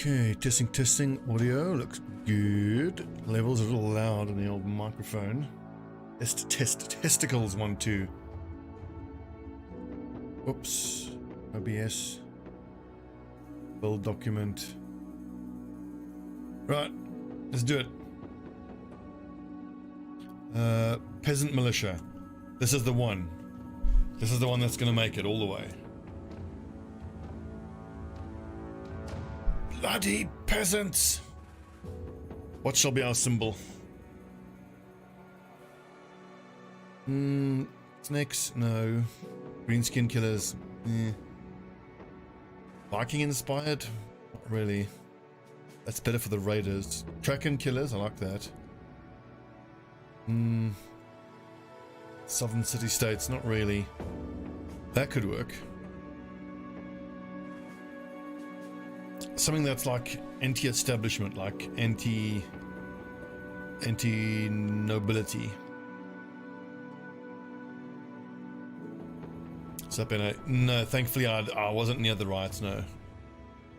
Okay, testing. Audio looks good. Levels are a little loud on the old microphone. Testicles 1, 2. Oops. OBS. Build document. Right, let's do it. Peasant militia. This is the one. This is the one that's going to make it all the way. Bloody peasants! What shall be our symbol? Snakes? No. Green skin killers? Viking inspired? Not really. That's better for the raiders. Kraken killers? I like that. Southern city states? Not really. That could work. Something that's like anti-establishment, like anti-nobility. Is that better? No, thankfully I wasn't near the right. No.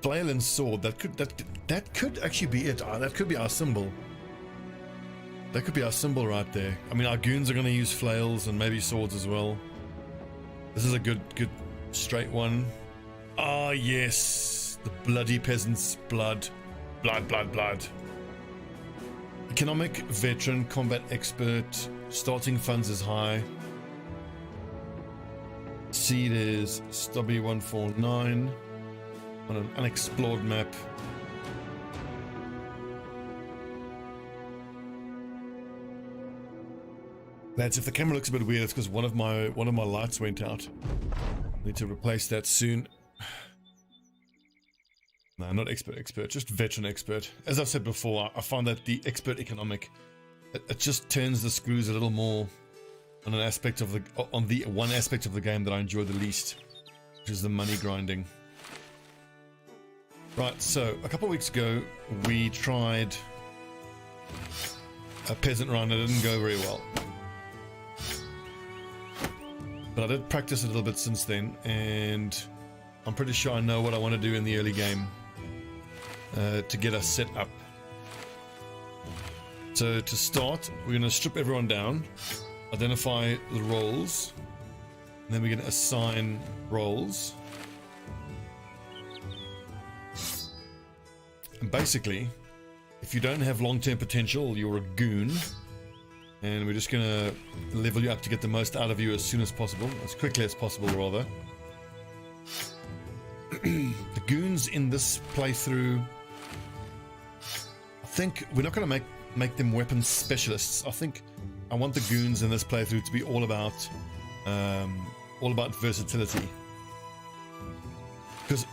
Flail and sword. That could actually be it. That could be our symbol. That could be our symbol right there. I mean, our goons are going to use flails and maybe swords as well. This is a good straight one. Ah, yes. The bloody peasants. Blood. Economic, veteran, combat expert. Starting funds is high. Seed is Stobbie 149 on an unexplored map. Lads, if the camera looks a bit weird, it's because one of my lights went out. Need to replace that soon. No, not expert, just veteran expert. As I've said before, I find that the expert economic, it just turns the screws a little more on an aspect of the one aspect of the game that I enjoy the least, which is the money grinding. Right, so a couple of weeks ago we tried a peasant run. It didn't go very well, but I did practice a little bit since then, and I'm pretty sure I know what I want to do in the early game to get us set up. So to start, we're going to strip everyone down, identify the roles, and then we're going to assign roles. And basically, if you don't have long-term potential, you're a goon, and we're just going to level you up to get the most out of you as soon as possible, as quickly as possible rather. The goons in this playthrough, I think we're not going to make them weapons specialists. I think I want the goons in this playthrough to be all about versatility, because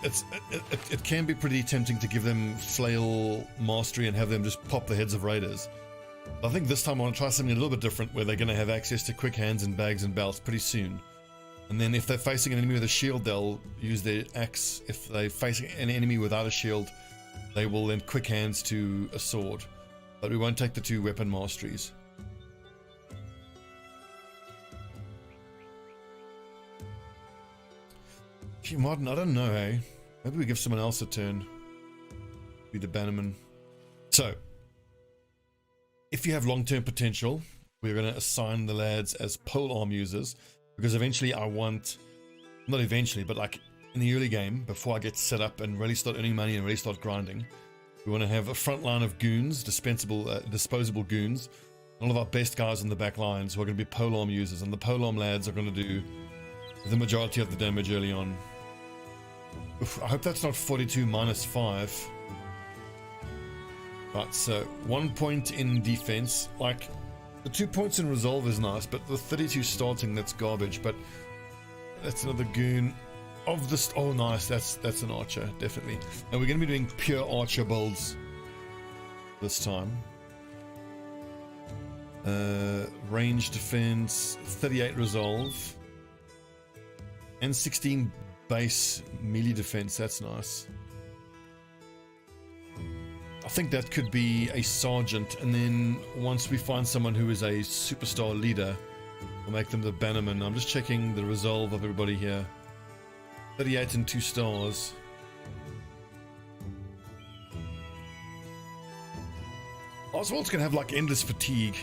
it can be pretty tempting to give them flail mastery and have them just pop the heads of raiders. But I think this time I want to try something a little bit different, where they're going to have access to quick hands and bags and belts pretty soon. And then if they're facing an enemy with a shield, they'll use their axe. If they're facing an enemy without a shield, they will then quick hands to a sword. But we won't take the 2 weapon masteries. Gee, Martin, I don't know, hey? Maybe we give someone else a turn. Be the bannerman. So, if you have long-term potential, we're going to assign the lads as polearm users. Because eventually I want, not eventually, but like in the early game, before I get set up and really start earning money and really start grinding, we want to have a front line of goons, disposable goons, all of our best guys in the back lines who are going to be polearm users, and the polearm lads are going to do the majority of the damage early on. Oof, I hope that's not 42 minus 5. Right, so 1 point in defense, like, the 2 points in resolve is nice, but the 32 starting, that's garbage. But that's another goon of this. Oh, nice. That's an archer, definitely. And we're going to be doing pure archer builds this time. Range defense, 38 resolve, and 16 base melee defense. That's nice. I think that could be a sergeant, and then once we find someone who is a superstar leader, we'll make them the bannerman. I'm just checking the resolve of everybody here. 38 and 2 stars. Oswald's gonna have like endless fatigue.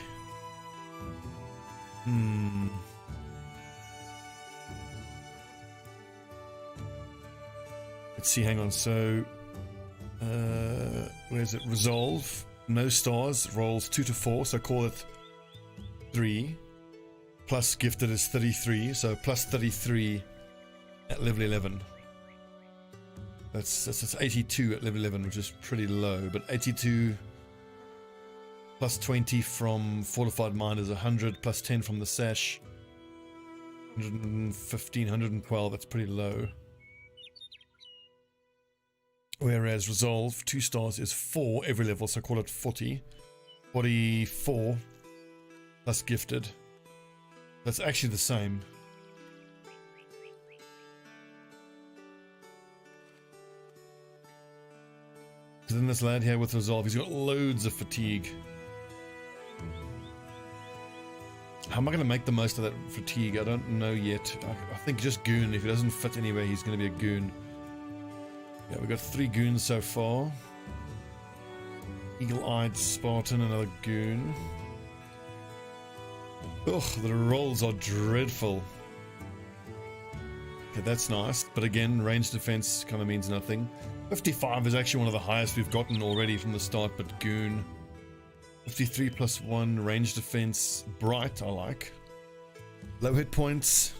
Let's see, hang on. So, where's it? Resolve. No stars. Rolls 2 to 4. So call it 3. Plus gifted is 33. So plus 33 at level 11. That's 82 at level 11, which is pretty low. But 82 plus 20 from fortified mind is 100. Plus 10 from the sash. 115, 112. That's pretty low. Whereas resolve 2 stars is 4 every level, so call it 40. 44 plus gifted. That's actually the same. So then this lad here with resolve, he's got loads of fatigue. How am I going to make the most of that fatigue? I don't know yet. I think just goon. If he doesn't fit anywhere, he's going to be a goon. Yeah, we've got 3 goons so far. Eagle-eyed Spartan, another goon. Ugh, the rolls are dreadful. Okay, that's nice. But again, range defense kind of means nothing. 55 is actually one of the highest we've gotten already from the start, but goon. 53 plus 1, range defense. Bright, I like. Low hit points.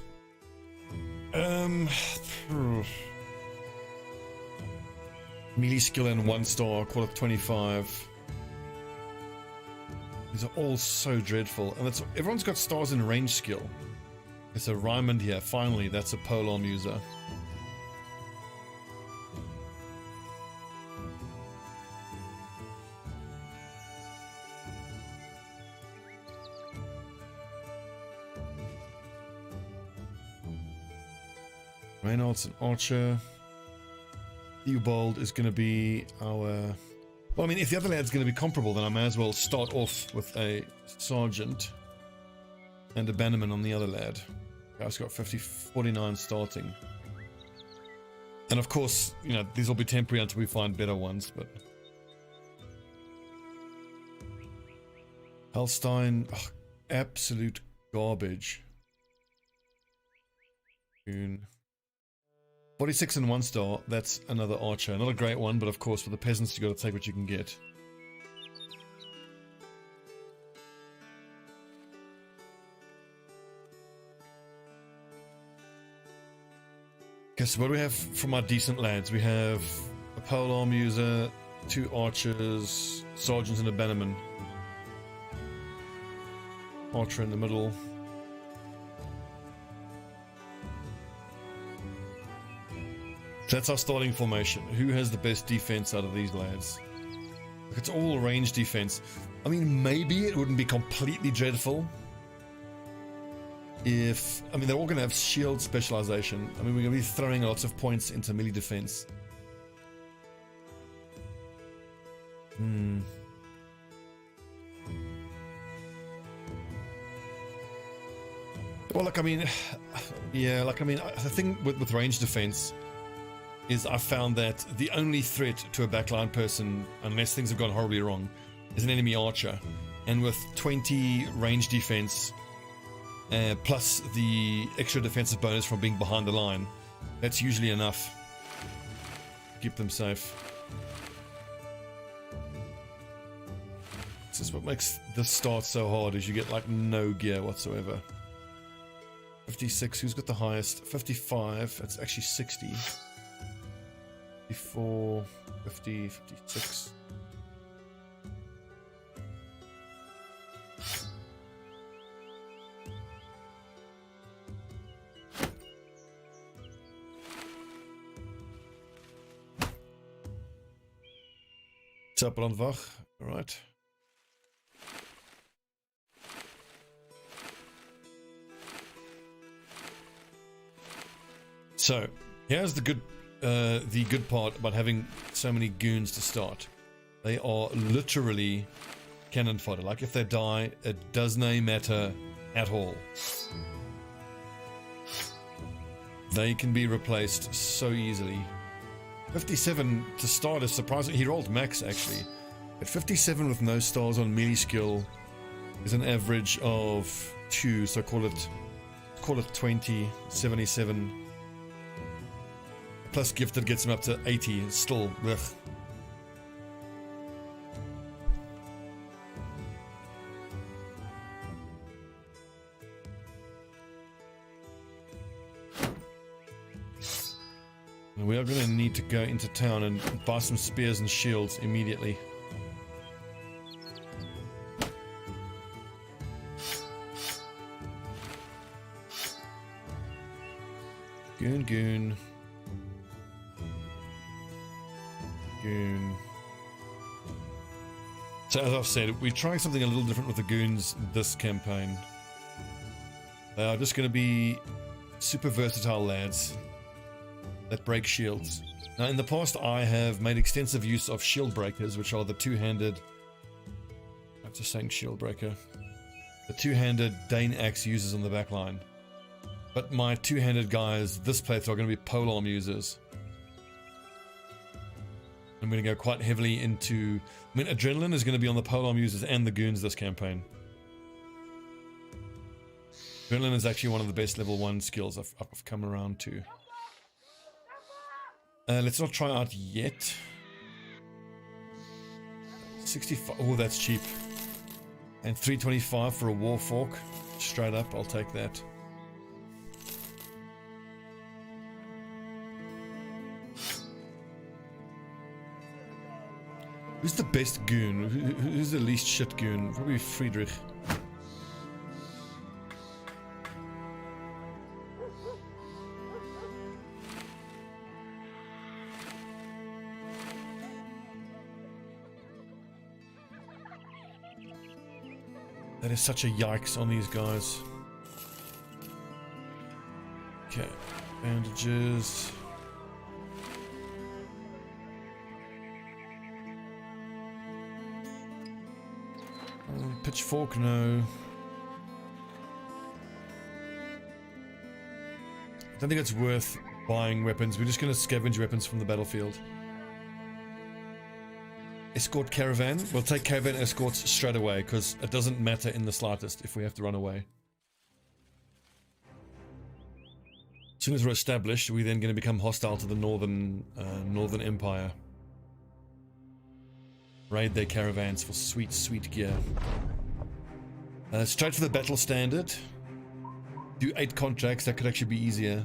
Melee skill and 1 star, call it 25. These are all so dreadful. And that's everyone's got stars in range skill. It's a Ryman here. Finally, that's a polearm user. Reynolds an archer. Theobald is going to be our... Well, I mean, if the other lad's going to be comparable, then I may as well start off with a sergeant and a bannerman on the other lad. Guy's got 49 starting. And of course, you know, these will be temporary until we find better ones, but... Halstein, absolute garbage. 46 and 1 star, that's another archer. Not a great one, but of course for the peasants you got to take what you can get. Okay, so what do we have from our decent lads? We have a polearm user, 2 archers, sergeants and a bannerman. Archer in the middle. That's our starting formation. Who has the best defense out of these lads? Look, it's all range defense. I mean, maybe it wouldn't be completely dreadful if... I mean, they're all going to have shield specialization. I mean, we're going to be throwing lots of points into melee defense. Well, like, I mean... Yeah, like, I mean, the thing with range defense... is I found that the only threat to a backline person, unless things have gone horribly wrong, is an enemy archer. And with 20 range defense, plus the extra defensive bonus from being behind the line, that's usually enough to keep them safe. This is what makes this start so hard, is you get like no gear whatsoever. 56, who's got the highest? 55, that's actually 60. 54, 50, 56. What's up, Brandwach? All right. So, here's the good part about having so many goons to start. They are literally cannon fodder. Like, if they die, it does not matter at all. They can be replaced so easily. 57 to start is surprising. He rolled max, actually. At 57 with no stars on melee skill is an average of 2, so call it 20, 77. Plus gifted gets him up to 80, still, ugh. We are going to need to go into town and buy some spears and shields immediately. Goon. So as I've said, we're trying something a little different with the goons this campaign. They are just going to be super versatile lads that break shields. Now in the past I have made extensive use of shield breakers, which are the two-handed, I'm just saying shield breaker, the two-handed Dane axe users on the back line. But my two-handed guys this playthrough are going to be polearm users. I'm going to go quite heavily into, I mean, adrenaline is going to be on the polearm users and the goons this campaign. Adrenaline is actually one of the best level 1 skills I've come around to. Let's not try out yet. 65, oh that's cheap. And 325 for a war fork. Straight up, I'll take that. Who's the best goon? Who's the least shit goon? Probably Friedrich. That is such a yikes on these guys. Okay, bandages. Pitchfork, no. I don't think it's worth buying weapons. We're just going to scavenge weapons from the battlefield. Escort caravan. We'll take caravan escorts straight away because it doesn't matter in the slightest if we have to run away. As soon as we're established, we're then going to become hostile to the Northern Empire. Raid their caravans for sweet, sweet gear. Straight for the battle standard. Do 8 contracts, that could actually be easier.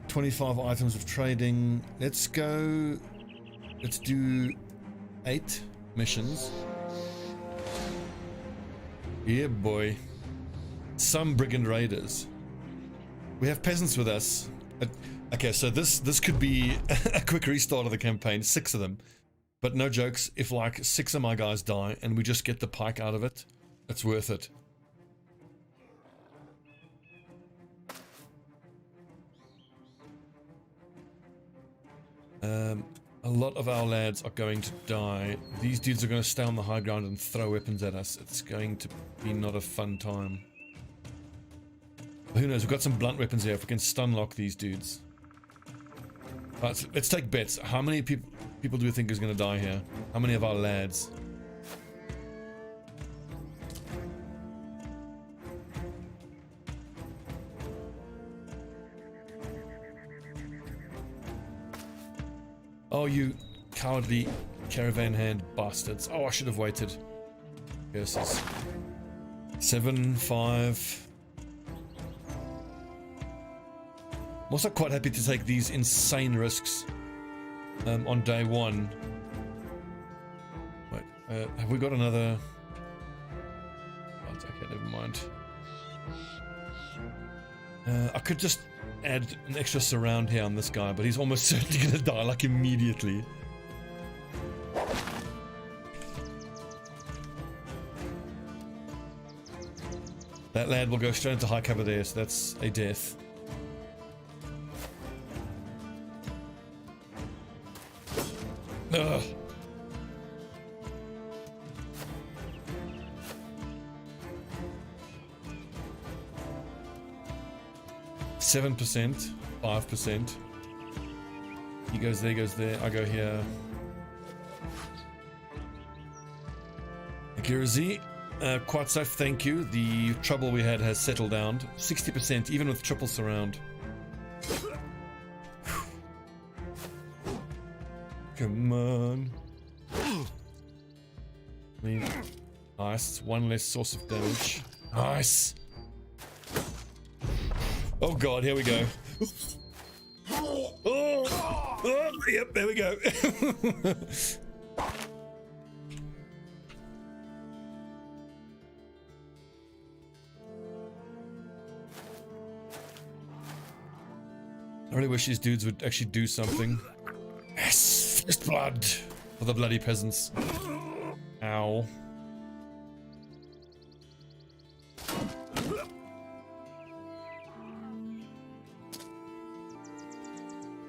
25 items of trading. Let's go. Let's do 8 missions. Yeah, boy. Some brigand raiders. We have peasants with us. Okay, so this could be a quick restart of the campaign. 6 of them. But no jokes, if like 6 of my guys die and we just get the pike out of it, it's worth it. A lot of our lads are going to die. These dudes are going to stay on the high ground and throw weapons at us. It's going to be not a fun time. But who knows, we've got some blunt weapons here if we can stun lock these dudes. Alright, so let's take bets. How many people do you think is going to die here? How many of our lads? Oh, you cowardly caravan hand bastards. Oh, I should have waited. Curses. 7, 5. I'm also quite happy to take these insane risks on day 1. Wait, have we got another? Oh, it's okay, never mind. I could just add an extra surround here on this guy, but he's almost certainly gonna die like immediately. That lad will go straight into high cover there, so that's a death. Ugh. %, 5%. He goes there, I go here. Girzy, quite safe, thank you. The trouble we had has settled down. 60%, even with triple surround. Come on. I mean, nice. One less source of damage. Nice. Oh god, here we go. Oh, yep, there we go. I really wish these dudes would actually do something. Yes! First blood for the bloody peasants. Ow.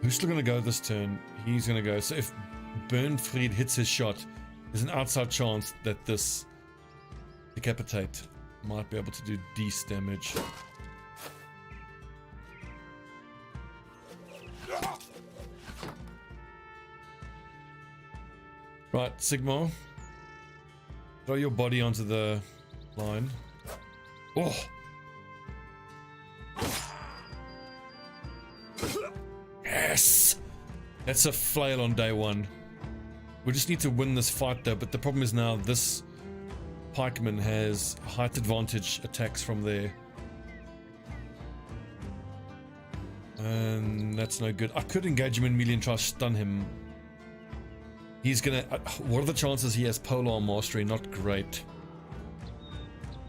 Who's still gonna go this turn? He's gonna go. So if Bernfried hits his shot, there's an outside chance that this decapitate might be able to do decent damage. Right, Sigmar. Throw your body onto the line. Oh! Yes! That's a flail on day one. We just need to win this fight though, but the problem is now this pikeman has height advantage attacks from there. And that's no good. I could engage him in melee and try to stun him. He's gonna... what are the chances he has polearm mastery? Not great.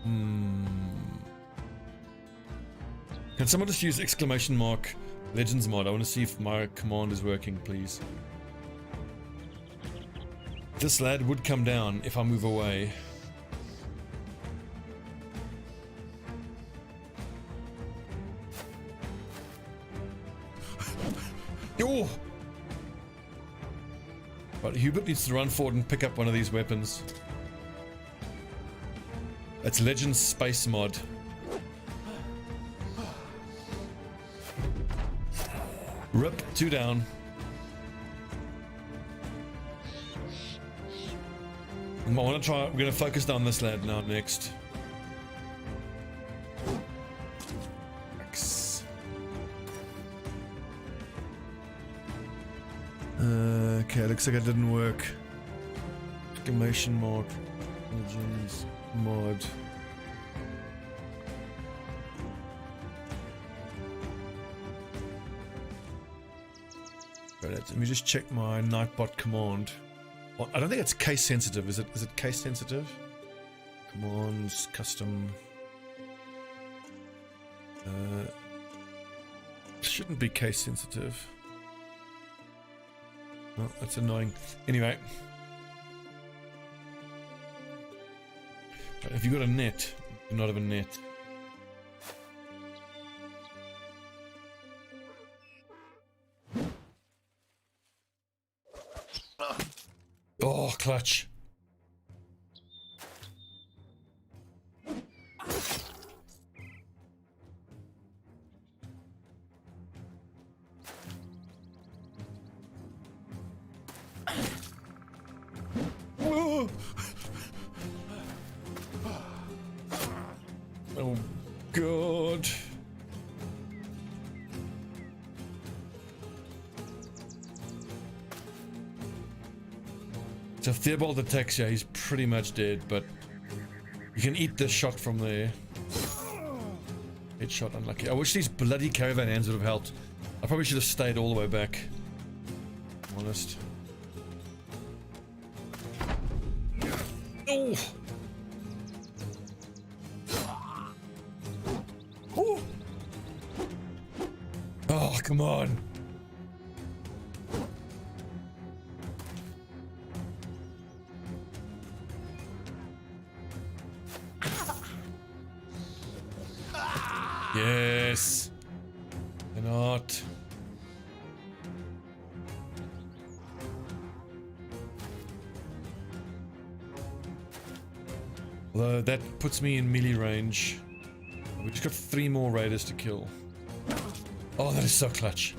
Can someone just use exclamation mark legends mod? I want to see if my command is working, please. This lad would come down if I move away. Oh! But Hubert needs to run forward and pick up one of these weapons. That's Legends Space mod. Rip, 2 down. I want to try, we're going to focus down this lad now next. Okay, looks like it didn't work. Exclamation mark. Legends mod. Right, let me just check my Nightbot command. Well, I don't think it's case sensitive. Is it case sensitive? Commands, custom. Shouldn't be case sensitive. Oh, that's annoying. Anyway. If you got a net, you not have a net. Oh, clutch. Oh, God. So if Theobald attacks you, he's pretty much dead, but you can eat this shot from there. Headshot unlucky. I wish these bloody caravan hands would have helped. I probably should have stayed all the way back. I'm honest. Oh! Oh! Oh, come on. Yes. Cannot. Although that puts me in melee range. We just got 3 more raiders to kill. Oh, that is so clutch.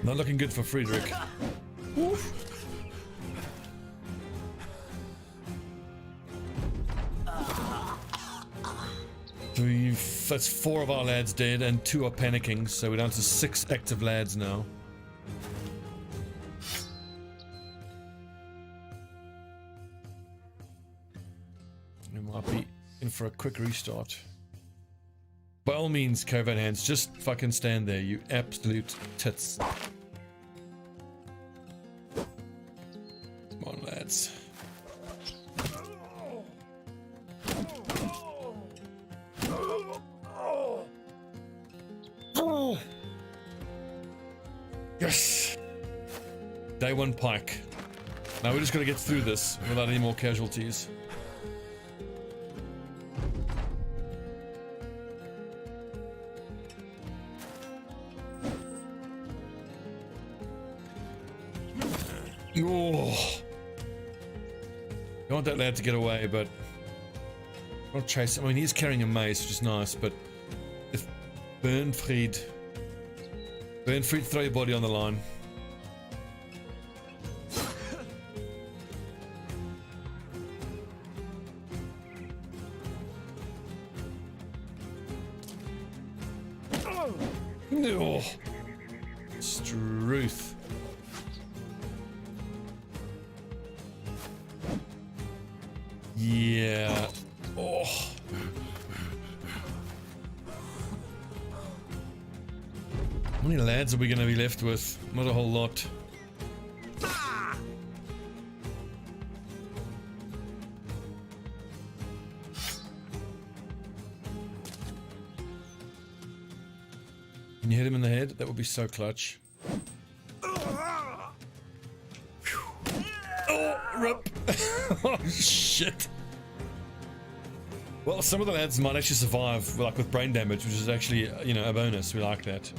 Not looking good for Friedrich. Oof. That's 4 of our lads dead and 2 are panicking, so we're down to 6 active lads now. We might be in for a quick restart. By all means, covert hands, just fucking stand there, you absolute tits. Come on, lads. Yes! Day 1 pike. Now we're just gonna get through this without any more casualties. Oh. I want that lad to get away, but I'll chase him. I mean, he's carrying a mace, which is nice, but if Bernfried, throw your body on the line. Oh. Struth. Yeah. Oh. How many lads are we going to be left with? Not a whole lot. Can you hit him in the head? That would be so clutch. Oh, rip. Oh, shit. Well, some of the lads might actually survive, like with brain damage, which is actually, you know, a bonus. We like that.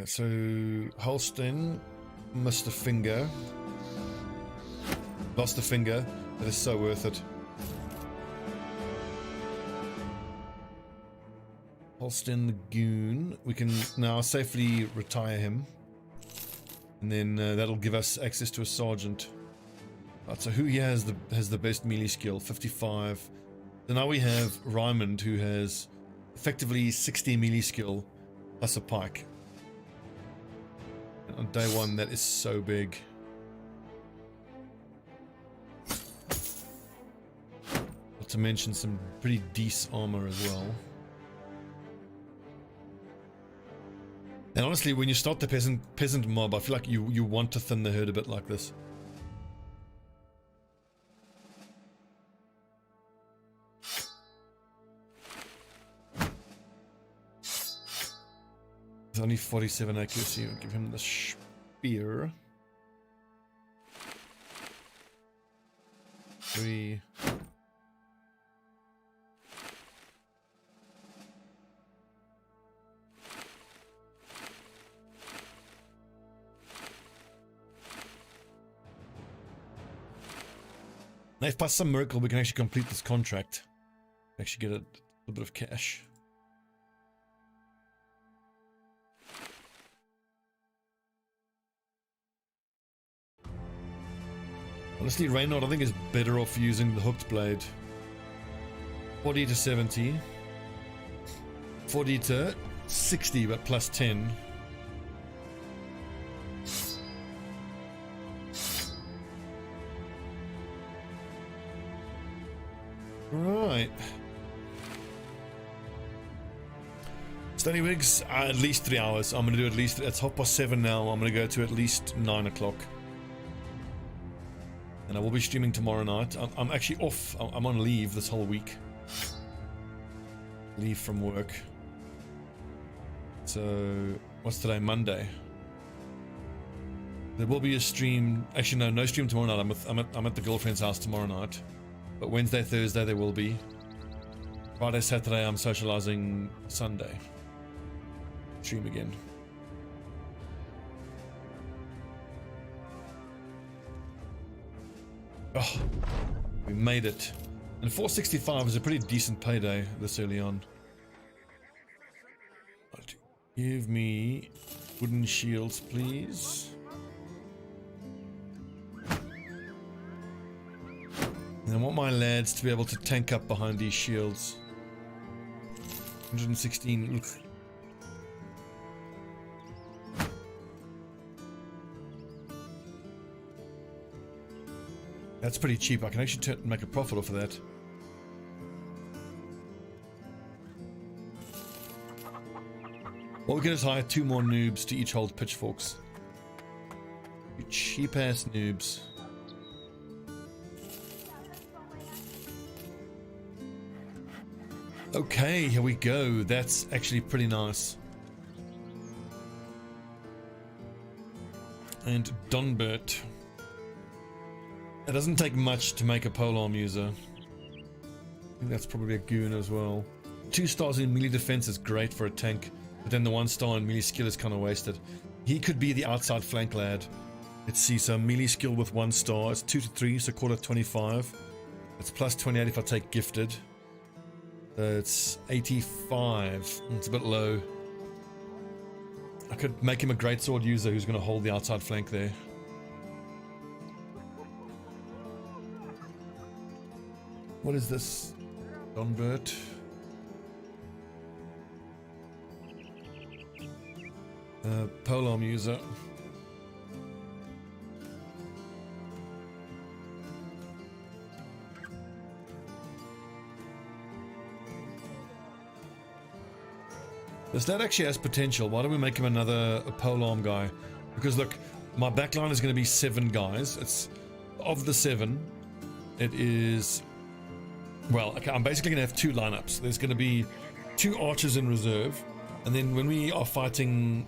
So, Holstein missed a finger. Lost a finger. That is so worth it. Holstein the goon. We can now safely retire him. And then that'll give us access to a sergeant. Right, so who here has the best melee skill? 55. So now we have Raymond, who has effectively 60 melee skill plus a pike. And on day 1, that is so big. Not to mention some pretty decent armor as well. And honestly, when you start the peasant mob, I feel like you want to thin the herd a bit like this. It's only 47 accuracy. We'll give him the spear. 3. Now, if by some miracle we can actually complete this contract, actually get a little bit of cash. Honestly, Reynard, I think, is better off using the hooked blade. 40 to 70. 40 to 60, but plus 10. Right. Study wigs, at least 3 hours. I'm going to do at least, it's 7:30 now. I'm going to go to at least 9 o'clock. And I will be streaming tomorrow night. I'm actually off. I'm on leave this whole week. Leave from work. So, what's today? Monday. There will be a stream. Actually, no stream tomorrow night. I'm at the girlfriend's house tomorrow night. But Wednesday, Thursday there will be. Friday, Saturday I'm socializing. Sunday stream again. Oh, we made it. And 465 is a pretty decent payday this early on. Right, give me wooden shields, please. And I want my lads to be able to tank up behind these shields. 116. Look. That's pretty cheap. I can actually make a profit off of that. What we can is hire 2 more noobs to each hold pitchforks. You cheap ass noobs. Okay, here we go. That's actually pretty nice. And Donbert. It doesn't take much to make a polearm user. I think that's probably a goon as well. 2 stars in melee defense is great for a tank, but then the 1 star in melee skill is kind of wasted. He could be the outside flank lad. Let's see, so melee skill with 1 star, it's 2 to 3, so call it 25. It's plus 28 if I take gifted. It's 85. It's a bit low. I could make him a greatsword user who's going to hold the outside flank there. What is this? Donbert. Polearm user. This lad actually has potential. Why don't we make him a polearm guy? Because look, my backline is going to be 7 guys. It's of the 7. It is, well, okay, I'm basically going to have 2 lineups. There's going to be 2 archers in reserve, and then when we are fighting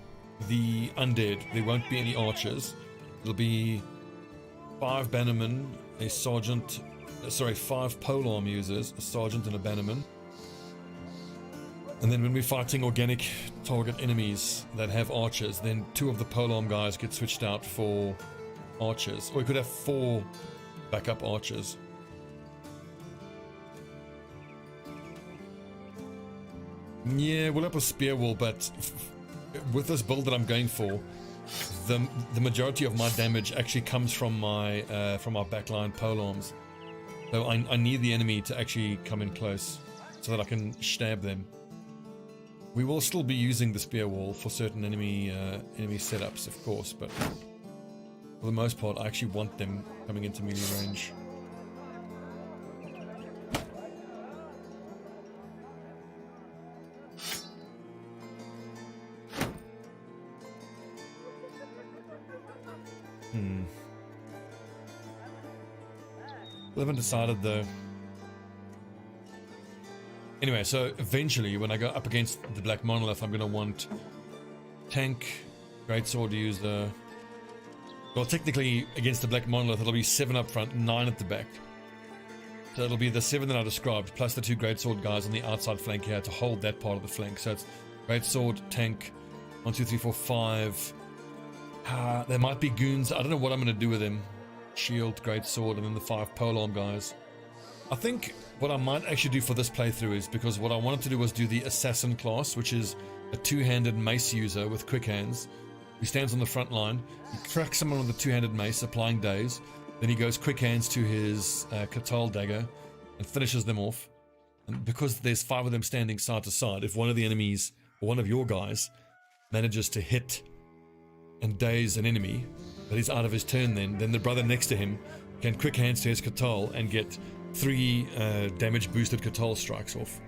the undead, there won't be any archers. It'll be 5 bannermen, a sergeant, 5 polearm users, a sergeant and a bannerman. And then when we're fighting organic target enemies that have archers, then 2 of the polearm guys get switched out for archers. Or we could have 4 backup archers. Yeah, we'll have a spear wall, but with this build that I'm going for, the majority of my damage actually comes from our backline polearms. So I need the enemy to actually come in close so that I can stab them. We will still be using the spear wall for certain enemy setups, of course, but for the most part, I actually want them coming into melee range. We haven't decided though. Anyway, so eventually when I go up against the Black Monolith, I'm going to want tank, greatsword user. Well, technically against the Black Monolith, it'll be 7 up front, 9 at the back. So it'll be the 7 that I described, plus the 2 greatsword guys on the outside flank here to hold that part of the flank. So it's greatsword, tank, 1, 2, 3, 4, 5. There might be goons. I don't know what I'm going to do with them. Shield, greatsword, and then the 5 polearm guys. I think what I might actually do for this playthrough is, because what I wanted to do was do the assassin class, which is a 2-handed mace user with quick hands. He stands on the front line, he cracks someone with a 2-handed mace, applying daze, then he goes quick hands to his Katal dagger and finishes them off. And because there's 5 of them standing side to side, if one of the enemies, or one of your guys, manages to hit and daze an enemy, but he's out of his turn, then the brother next to him can quick hands to his Katal and get 3 damage boosted Katal strikes off.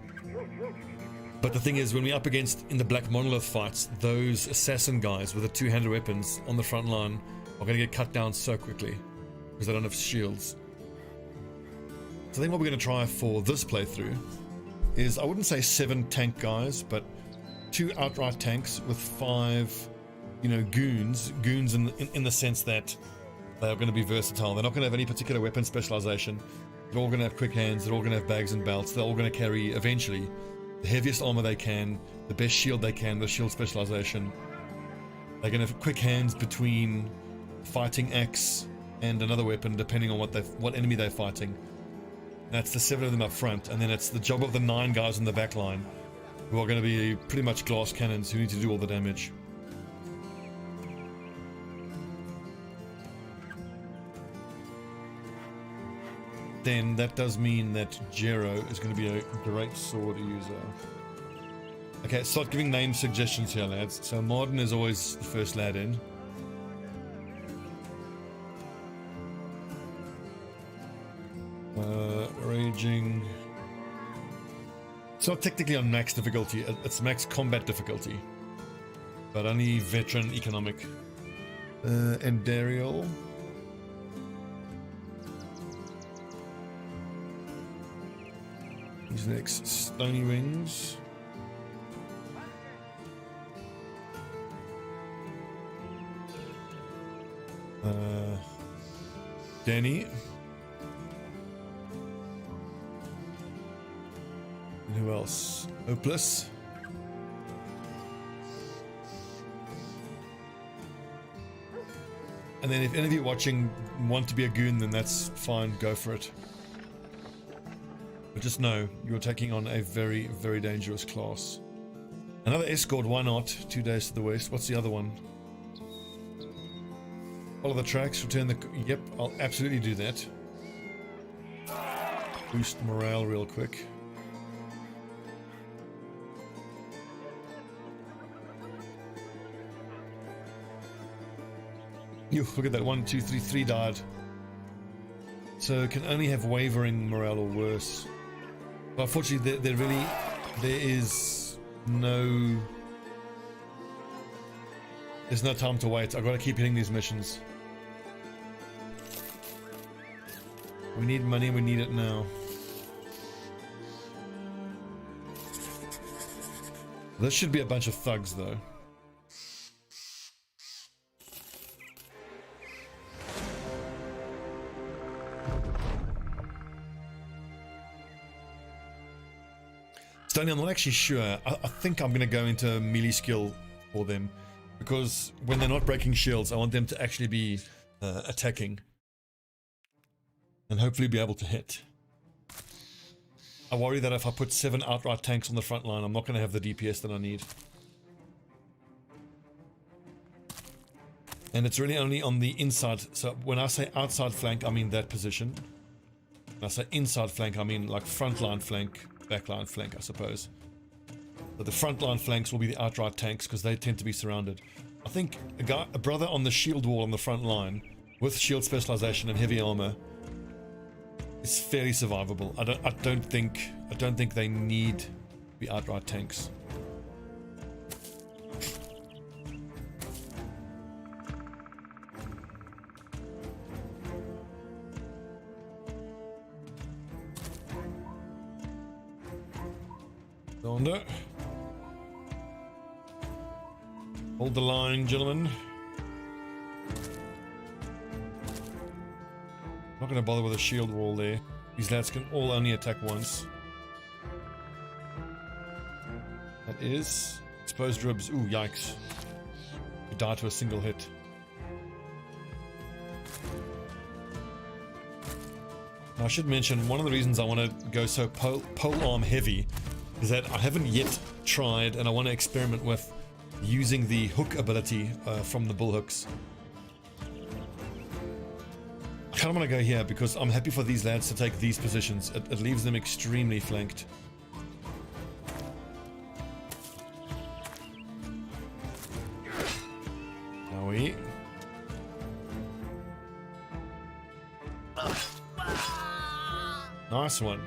But the thing is, when we're up against in the Black Monolith fights, those assassin guys with the 2-handed weapons on the front line are going to get cut down so quickly because they don't have shields. So I think what we're going to try for this playthrough is, I wouldn't say 7 tank guys, but 2 outright tanks with 5, you know, goons in the sense that they are going to be versatile. They're not going to have any particular weapon specialization. They're all going to have quick hands, they're all going to have bags and belts, they're all going to carry, eventually, the heaviest armor they can, the best shield they can, the shield specialization. They're going to have quick hands between fighting axe and another weapon, depending on what enemy they're fighting. That's the 7 of them up front, and then it's the job of the 9 guys in the back line, who are going to be pretty much glass cannons who need to do all the damage. Then that does mean that Jero is going to be a great sword user. Okay, start giving name suggestions here, lads. So Martin is always the first lad in. Raging. It's not technically on max difficulty, it's max combat difficulty. But only veteran economic. And Dariel. He's next. Stony Wings. Danny. And who else? Hopeless. And then if any of you watching want to be a goon, then that's fine, go for it. But just know, you're taking on a very, very dangerous class. Another escort, why not? 2 days to the west. What's the other one? Follow the tracks, return the... Yep, I'll absolutely do that. Boost morale real quick. You look at that, 1, 2, 3, 3 died. So can only have wavering morale or worse. But unfortunately, there is no... There's no time to wait. I've got to keep hitting these missions. We need money, we need it now. This should be a bunch of thugs, though. Stoney, I'm not actually sure. I think I'm going to go into melee skill for them. Because when they're not breaking shields, I want them to actually be attacking. And hopefully be able to hit. I worry that if I put 7 outright tanks on the front line, I'm not going to have the DPS that I need. And it's really only on the inside. So when I say outside flank, I mean that position. When I say inside flank, I mean like front line flank, back line flank, I suppose. But the front line flanks will be the outright tanks because they tend to be surrounded. I think a brother on the shield wall on the front line with shield specialization and heavy armor is fairly survivable. I don't think they need to be outright tanks. Yonder. Hold the line, gentlemen. Not going to bother with a shield wall there. These lads can all only attack once. That is exposed ribs. Ooh, yikes. You die to a single hit. Now, I should mention, one of the reasons I want to go so pole arm heavy is that I haven't yet tried, and I want to experiment with using the hook ability from the bullhooks. I kind of want to go here because I'm happy for these lads to take these positions. It leaves them extremely flanked. Now we... Nice one.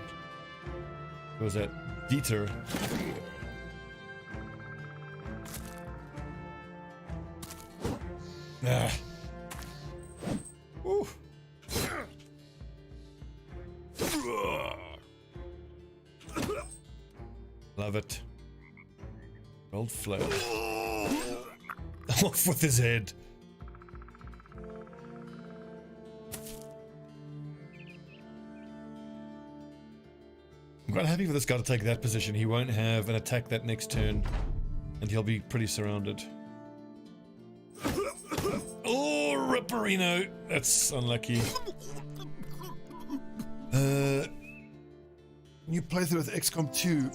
What was that? Dieter. Ah. Woo. Love it. Old flail. Off with his head. I'm quite happy for this guy to take that position. He won't have an attack that next turn, and he'll be pretty surrounded. Oh, Ripperino! That's unlucky. New playthrough with XCOM 2.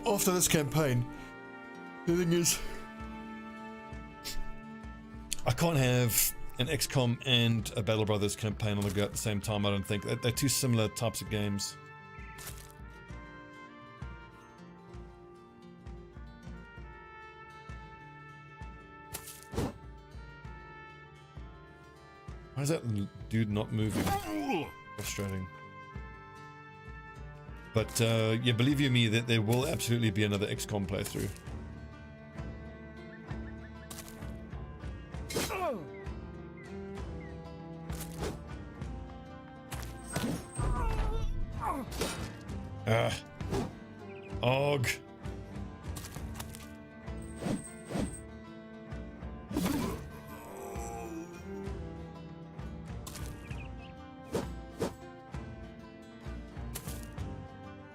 After this campaign, the thing is, I can't have an XCOM and a Battle Brothers campaign on the go at the same time. I don't think they're two similar types of games. Why is that dude not moving? Frustrating. But yeah, believe you me that there will absolutely be another XCOM playthrough. Og.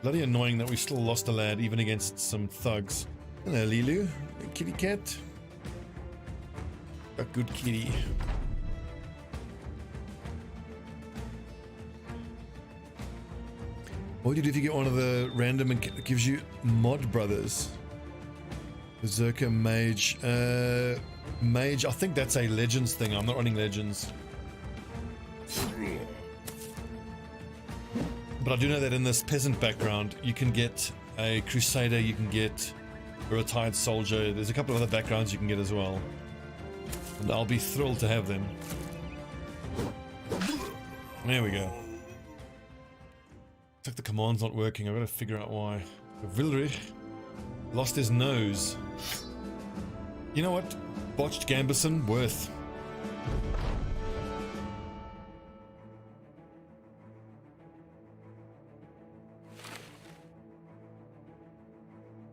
Bloody annoying that we still lost a lad even against some thugs. Hello, Lilu. Hey, kitty cat. A good kitty. What do you do if you get one of the random and it gives you mod brothers? Berserker Mage. Mage, I think that's a Legends thing. I'm not running Legends. But I do know that in this Peasant background, you can get a Crusader, you can get a retired soldier. There's a couple of other backgrounds you can get as well. And I'll be thrilled to have them. There we go. Looks like the command's not working. I've got to figure out why. Villery lost his nose. You know what? Botched Gambison, worth.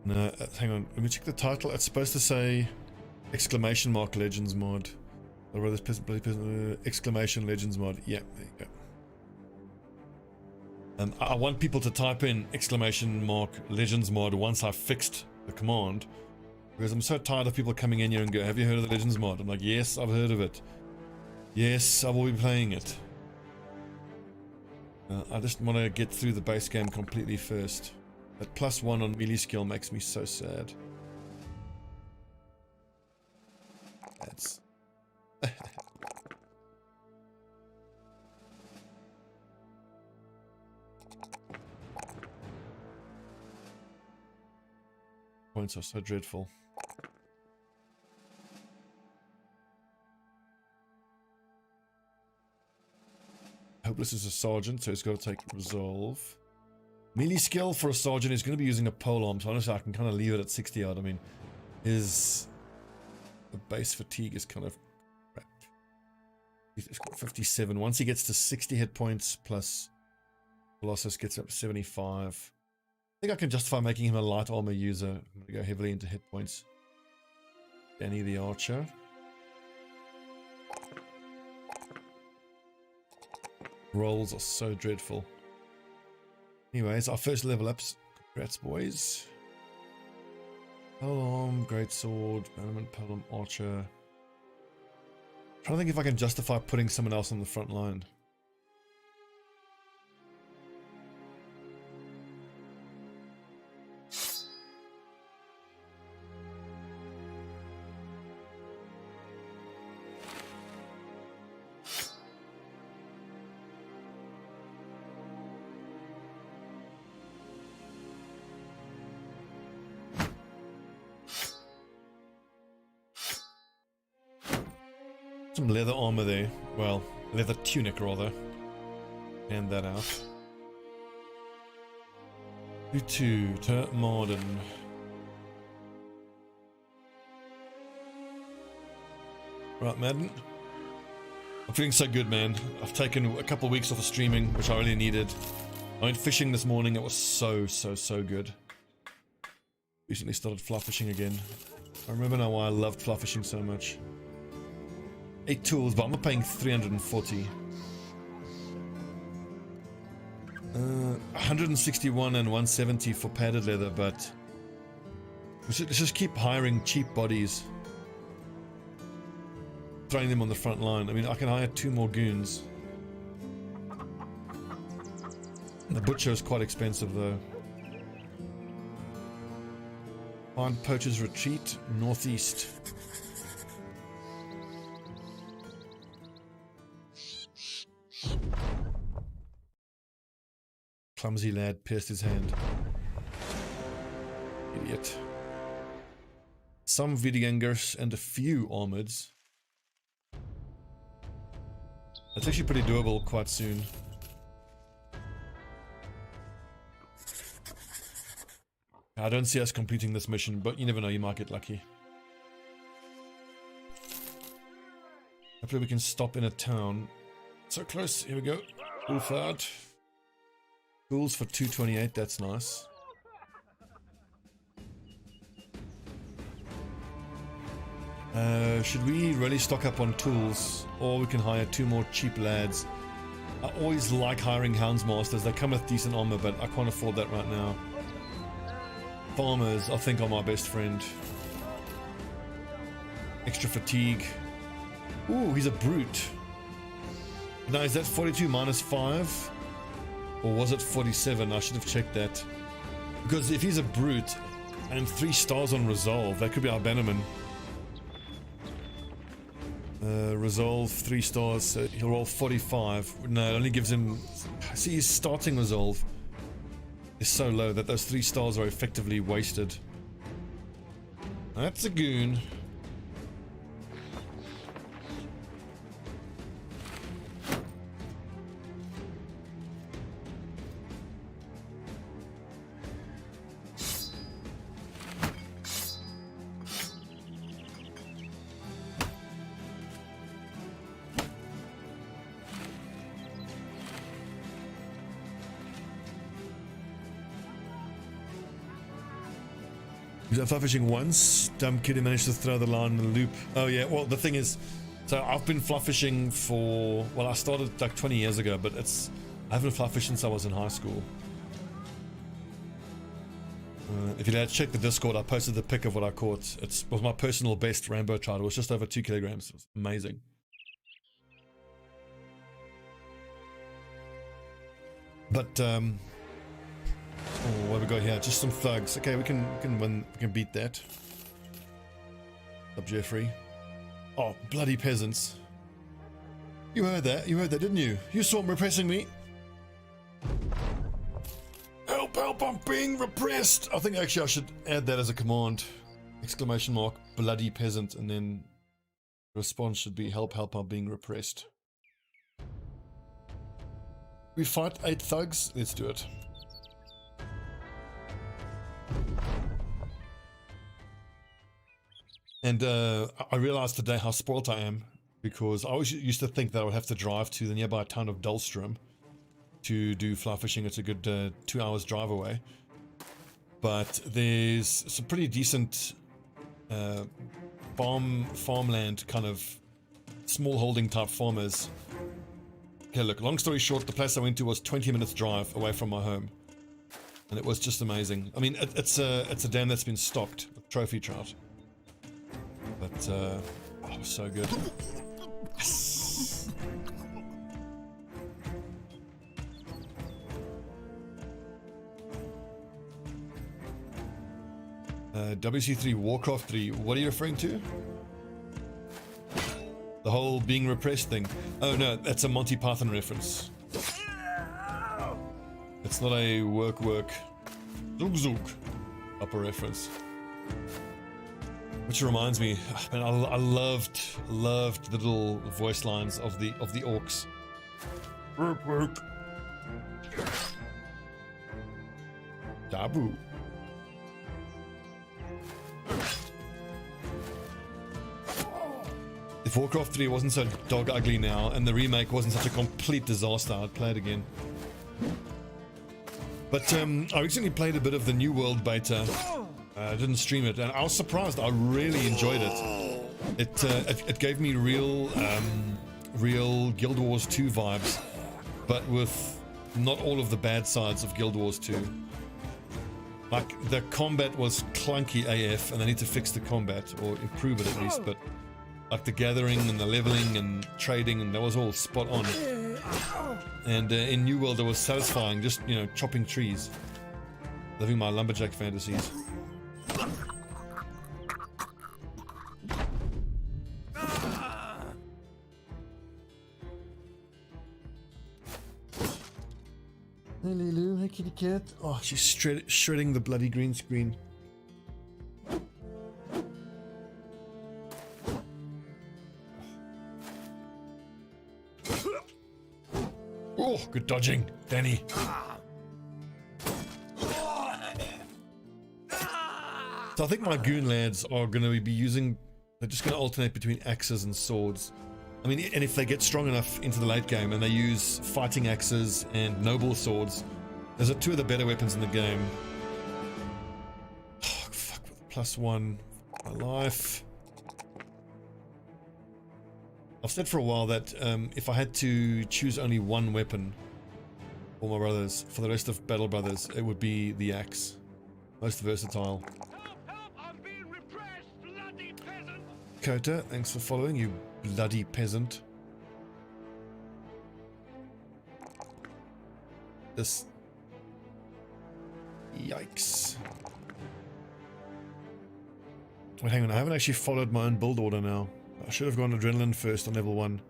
No, hang on. Let me check the title. It's supposed to say exclamation mark Legends mod. Or rather, exclamation Legends mod. Yeah, there you go. I want people to type in exclamation mark Legends mod once I've fixed the command, because I'm so tired of people coming in here and go, have you heard of the Legends mod? I'm like, yes, I've heard of it. Yes, I will be playing it. I just want to get through the base game completely first. That +1 on melee skill makes me so sad. That's... Points are so dreadful. Hopeless is a sergeant, so he's got to take resolve. Melee skill for a sergeant is going to be using a polearm, so honestly I can kind of leave it at 60 odd. I mean, his base fatigue is kind of crap. He's got 57. Once he gets to 60 hit points plus Colossus gets up to 75. I think I can justify making him a light armor user. I'm going to go heavily into hit points. Danny the Archer. Rolls are so dreadful. Anyways, our first level ups. Congrats, boys. Polearm, Greatsword, Bannerman, Polearm, Archer. Trying to think if I can justify putting someone else on the front line. Some leather armor there. Well, leather tunic rather. Hand that out. U2, Turret Modern. Right, Madden. I'm feeling so good, man. I've taken a couple of weeks off of streaming, which I really needed. I went fishing this morning. It was so good. Recently started fly fishing again. I remember now why I loved fly fishing so much. 8 tools, but I'm not paying 340. 161 and 170 for padded leather, but let's just keep hiring cheap bodies. Throwing them on the front line. I mean, I can hire 2 more goons. The butcher is quite expensive though. Find poacher's retreat northeast. Clumsy lad pierced his hand. Idiot. Some Vidgangers and a few armoreds. That's actually pretty doable quite soon. I don't see us completing this mission, but you never know, you might get lucky. Hopefully we can stop in a town. So close, here we go. Ulfard. Tools for 228, that's nice. Should we really stock up on tools? Or we can hire 2 more cheap lads. I always like hiring Houndsmasters, they come with decent armor, but I can't afford that right now. Farmers, I think, are my best friend. Extra fatigue. Ooh, he's a brute. Now, is that 42 minus 5? Or was it 47? I should have checked that. Because if he's a brute and 3 stars on resolve, that could be our Bannerman. Resolve 3 stars, so he'll roll 45. No, it only gives him. See, his starting resolve is so low that those 3 stars are effectively wasted. That's a goon. Fly fishing once, dumb kid who managed to throw the line in the loop. Oh yeah, well the thing is, so I've been fly fishing for, well I started like 20 years ago, but I haven't fly fished since I was in high school. If you'd check the Discord, I posted the pic of what I caught. It was my personal best rainbow trout. It was just over 2 kilograms. It was amazing. But oh, what have we got here? Just some thugs. Okay, we can win. We can beat that. Up, Jeffrey. Oh, bloody peasants! You heard that? You heard that, didn't you? You saw them repressing me. Help! Help! I'm being repressed. I think actually I should add that as a command. Exclamation mark! Bloody peasant, and then the response should be help! Help! I'm being repressed. We fight 8 thugs. Let's do it. And I realized today how spoilt I am, because I always used to think that I would have to drive to the nearby town of Dullstrom to do fly fishing. It's a good 2 hours drive away. But there's some pretty decent farmland, kind of small holding type farmers. Okay, look, long story short, the place I went to was 20 minutes drive away from my home. And it was just amazing. I mean, it's a dam that's been stocked with trophy trout. But, oh, so good. Yes. WC3 Warcraft 3, what are you referring to? The whole being repressed thing. Oh no, that's a Monty Python reference. It's not a work zook zook upper reference. Which reminds me, man, I loved the little voice lines of the orcs. Work. Dabu. If Warcraft 3 wasn't so dog ugly now, and the remake wasn't such a complete disaster, I'd play it again. But I recently played a bit of the New World beta. I didn't stream it, and I was surprised. I really enjoyed it. It gave me real Guild Wars 2 vibes, but with not all of the bad sides of Guild Wars 2. Like, the combat was clunky AF, and they need to fix the combat, or improve it at least, but like the gathering and the leveling and trading, and that was all spot on. And in New World, it was satisfying, just, you know, chopping trees. Living my lumberjack fantasies. Hey Lulu, hey kitty cat. Oh, she's shredding the bloody green screen. Oh, good dodging, Danny. So I think my goon lads are going to be using, they're just going to alternate between axes and swords. I mean, and if they get strong enough into the late game and they use fighting axes and noble swords, those are two of the better weapons in the game. Oh, fuck, with +1 for my life. I've said for a while that if I had to choose only one weapon for my brothers, for the rest of Battle Brothers, it would be the axe. Most versatile. I'm being repressed, bloody peasant! Kota, thanks for following, you bloody peasant. This... Yikes. Wait, hang on, I haven't actually followed my own build order now. I should have gone adrenaline first on level 1.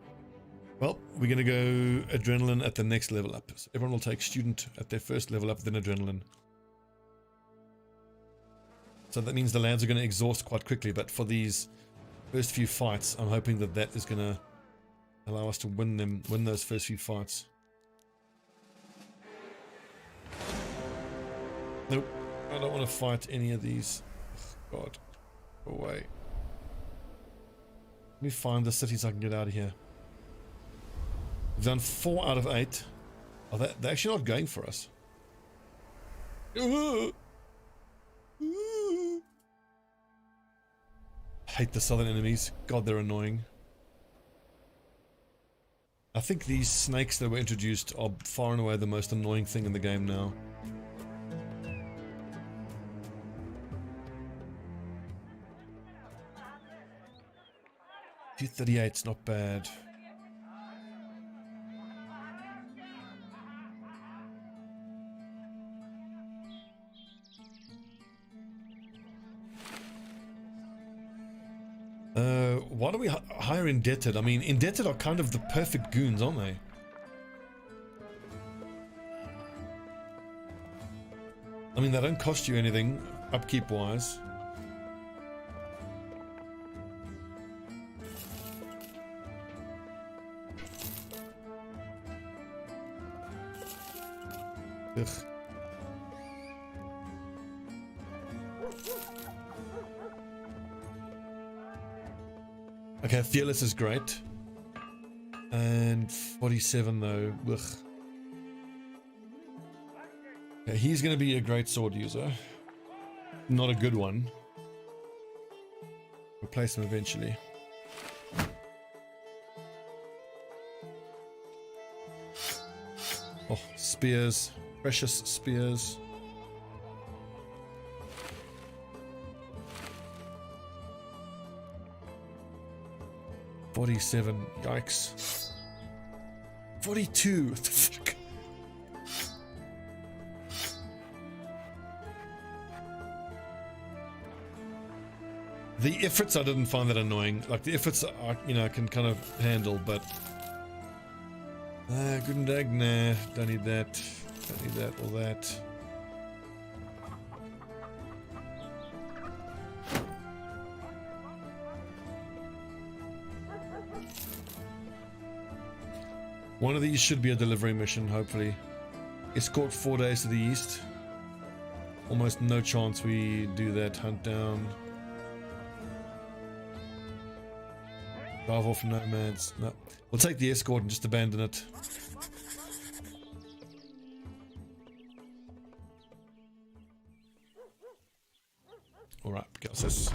Well, we're gonna go adrenaline at the next level up. So everyone will take student at their first level up, then adrenaline. So that means the lads are gonna exhaust quite quickly, but for these first few fights, I'm hoping that that is gonna allow us to win those first few fights. Nope, I don't want to fight any of these. Oh, God, go away. Let me find the cities I can get out of here. We've done 4 out of 8. Oh, they're actually not going for us. Hate the southern enemies. God, they're annoying. I think these snakes that were introduced are far and away the most annoying thing in the game now. T-38's not bad. Why do we hire indebted? I mean, indebted are kind of the perfect goons, aren't they? I mean, they don't cost you anything upkeep wise. Ugh. Okay, fearless is great. And 47 though. Ugh. Okay, he's going to be a great sword user. Not a good one. Replace him eventually. Oh, spears. Precious spears. $47. Yikes. 42. What the fuck? The ifrits I didn't find that annoying. Like the ifrits I, you know, I can kind of handle, but good and dag, nah, don't need that. Don't need that or that. One of these should be a delivery mission, hopefully. Escort 4 days to the east. Almost no chance we do that. Hunt down. Drive off nomads. No. We'll take the escort and just abandon it. Alright, got this.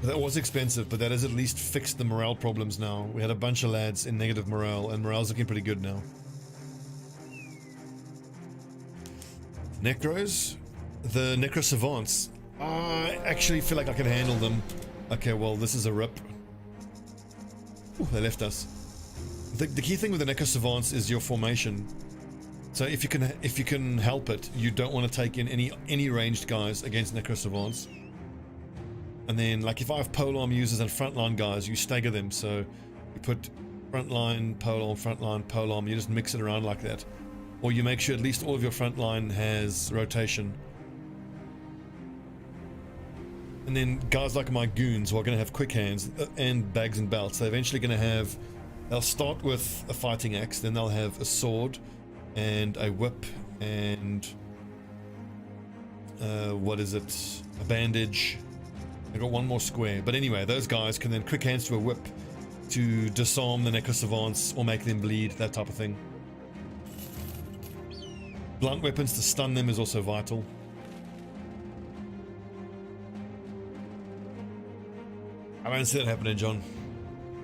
That was expensive, but that has at least fixed the morale problems now. We had a bunch of lads in negative morale, and morale's looking pretty good now. Necros? The Necro Savants. I actually feel like I can handle them. Okay, well, this is a rip. Ooh, they left us. The key thing with the Necro Savants is your formation. So if you can help it, you don't want to take in any ranged guys against Necro Savants. And then, like, if I have polearm users and frontline guys, you stagger them. So you put frontline, polearm, you just mix it around like that. Or you make sure at least all of your frontline has rotation. And then guys like my goons who are going to have quick hands and bags and belts, they're eventually going to have, they'll start with a fighting axe, then they'll have a sword and a whip and what is it, a bandage. I got one more square, but anyway, those guys can then quick hands to a whip to disarm the Necro Savants or make them bleed, that type of thing. Blunt weapons to stun them is also vital. I don't see that happening, John.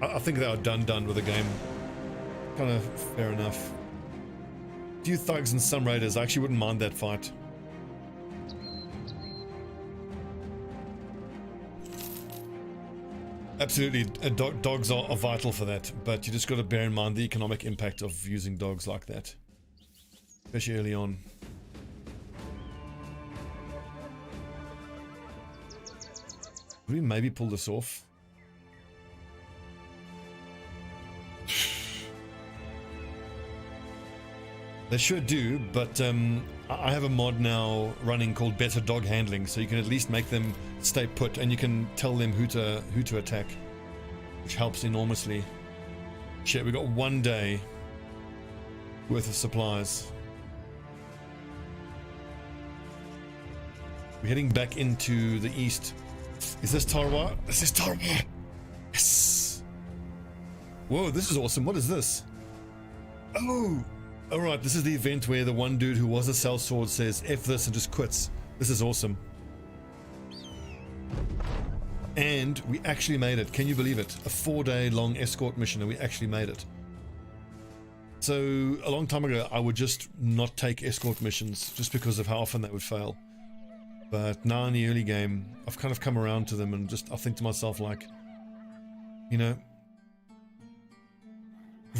I think they are done with the game. Kind of fair enough. A few thugs and some raiders. I actually wouldn't mind that fight. Absolutely, dogs are vital for that, but you just got to bear in mind the economic impact of using dogs like that, especially early on. Could we maybe pull this off? They sure do, but I have a mod now running called Better Dog Handling, so you can at least make them stay put, and you can tell them who to attack, which helps enormously. Shit, we got 1 day worth of supplies. We're heading back into the east. Is this Tarwa? This is Tarwa! Yes! Whoa, this is awesome. What is this? Oh! Alright, this is the event where the one dude who was a sellsword says F this and just quits. This is awesome. And we actually made it. Can you believe it? A 4-day long escort mission and we actually made it. So, a long time ago, I would just not take escort missions just because of how often they would fail. But now in the early game, I've kind of come around to them and I think to myself like, you know,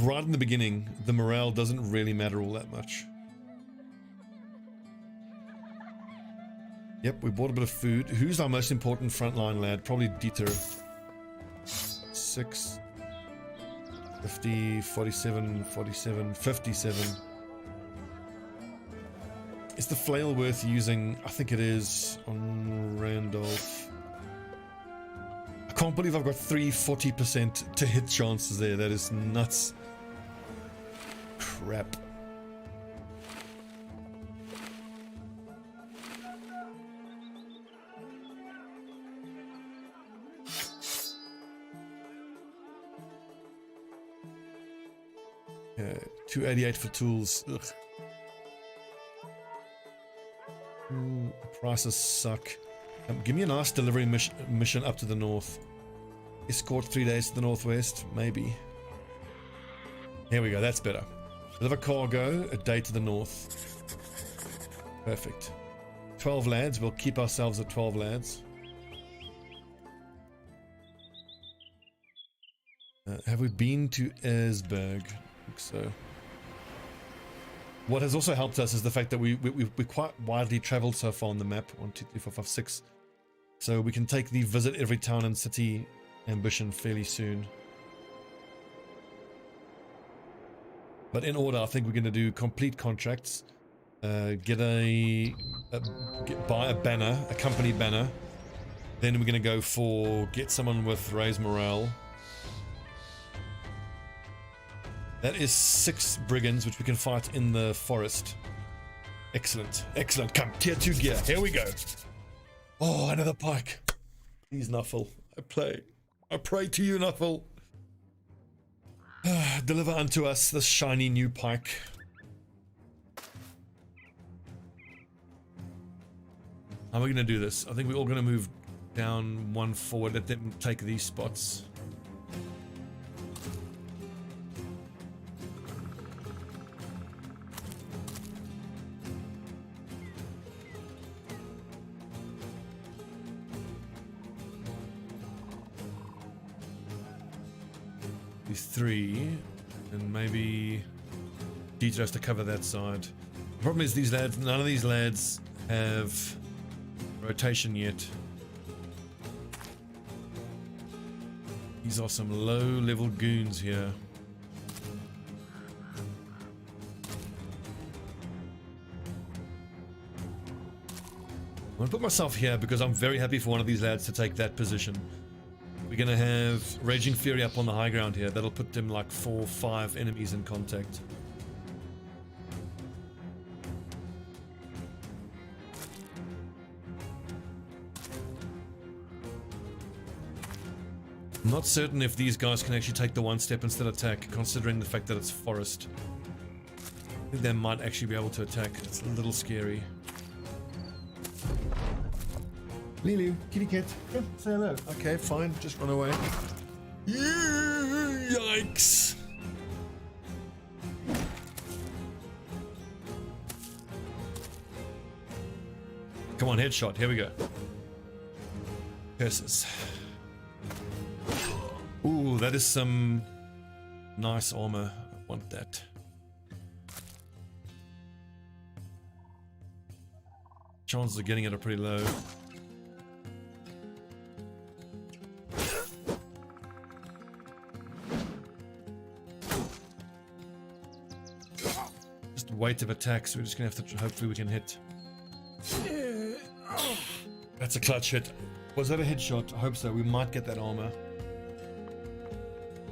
right in the beginning, the morale doesn't really matter all that much. Yep, we bought a bit of food. Who's our most important frontline lad? Probably Dieter. 6, 50, 47, 47, 57. Is the flail worth using? I think it is on Randolph. I can't believe I've got 40% to hit chances there. That is nuts. Crap. Yeah, 288 for tools. Ugh. Prices suck. Give me a nice delivery mission up to the north. Escort 3 days to the northwest, maybe. Here we go, that's better. Deliver cargo, a day to the north. Perfect. 12 lads, we'll keep ourselves at 12 lads. Have we been to Erzberg? I think so. What has also helped us is the fact that we quite widely traveled so far on the map. 1, 2, 3, 4, 5, 6. So we can take the visit every town and city ambition fairly soon. But in order, I think we're going to do complete contracts. Buy a banner, a company banner. Then we're going to go for get someone with raise morale. That is 6 brigands, which we can fight in the forest. Excellent, excellent. Come, tier 2 gear. Here we go. Oh, another pike. Please, Nuffle. I pray to you, Nuffle. Deliver unto us this shiny new pike. How are we going to do this? I think we're all going to move down 1 forward. Let them take these spots. Actually 3, and maybe Dieter has to cover that side. The problem is these lads, none of these lads have rotation yet. These are some low-level goons here. I'm gonna put myself here because I'm very happy for one of these lads to take that position. We're gonna have Raging Fury up on the high ground here. That'll put them like 4 or 5 enemies in contact. I'm not certain if these guys can actually take the one step instead attack, considering the fact that it's forest. I think they might actually be able to attack. It's a little scary. Lulu, kitty cat. Come, say hello. Okay, fine. Just run away. Yikes. Come on, headshot. Here we go. Curses. Ooh, that is some nice armor. I want that. Chances of getting it are pretty low. Just weight of attacks. We're just gonna have to. Hopefully, we can hit. That's a clutch hit. Was that a headshot? I hope so. We might get that armor.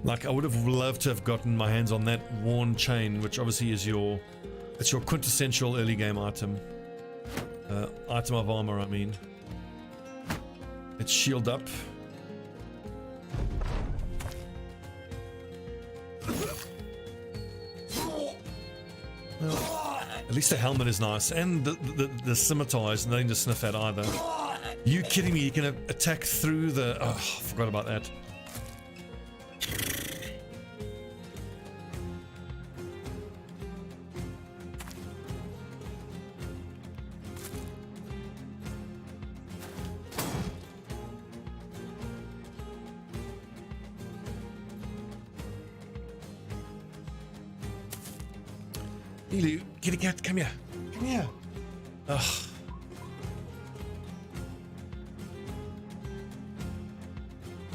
Like, I would have loved to have gotten my hands on that worn chain, which obviously is it's your quintessential early game item. Item of armor, I mean. Let's shield up. Well, at least the helmet is nice, and the scimitar is nothing to sniff at either. You kidding me? You can attack through the... Oh, I forgot about that. Elu, kitty cat, come here. Come here. Ugh.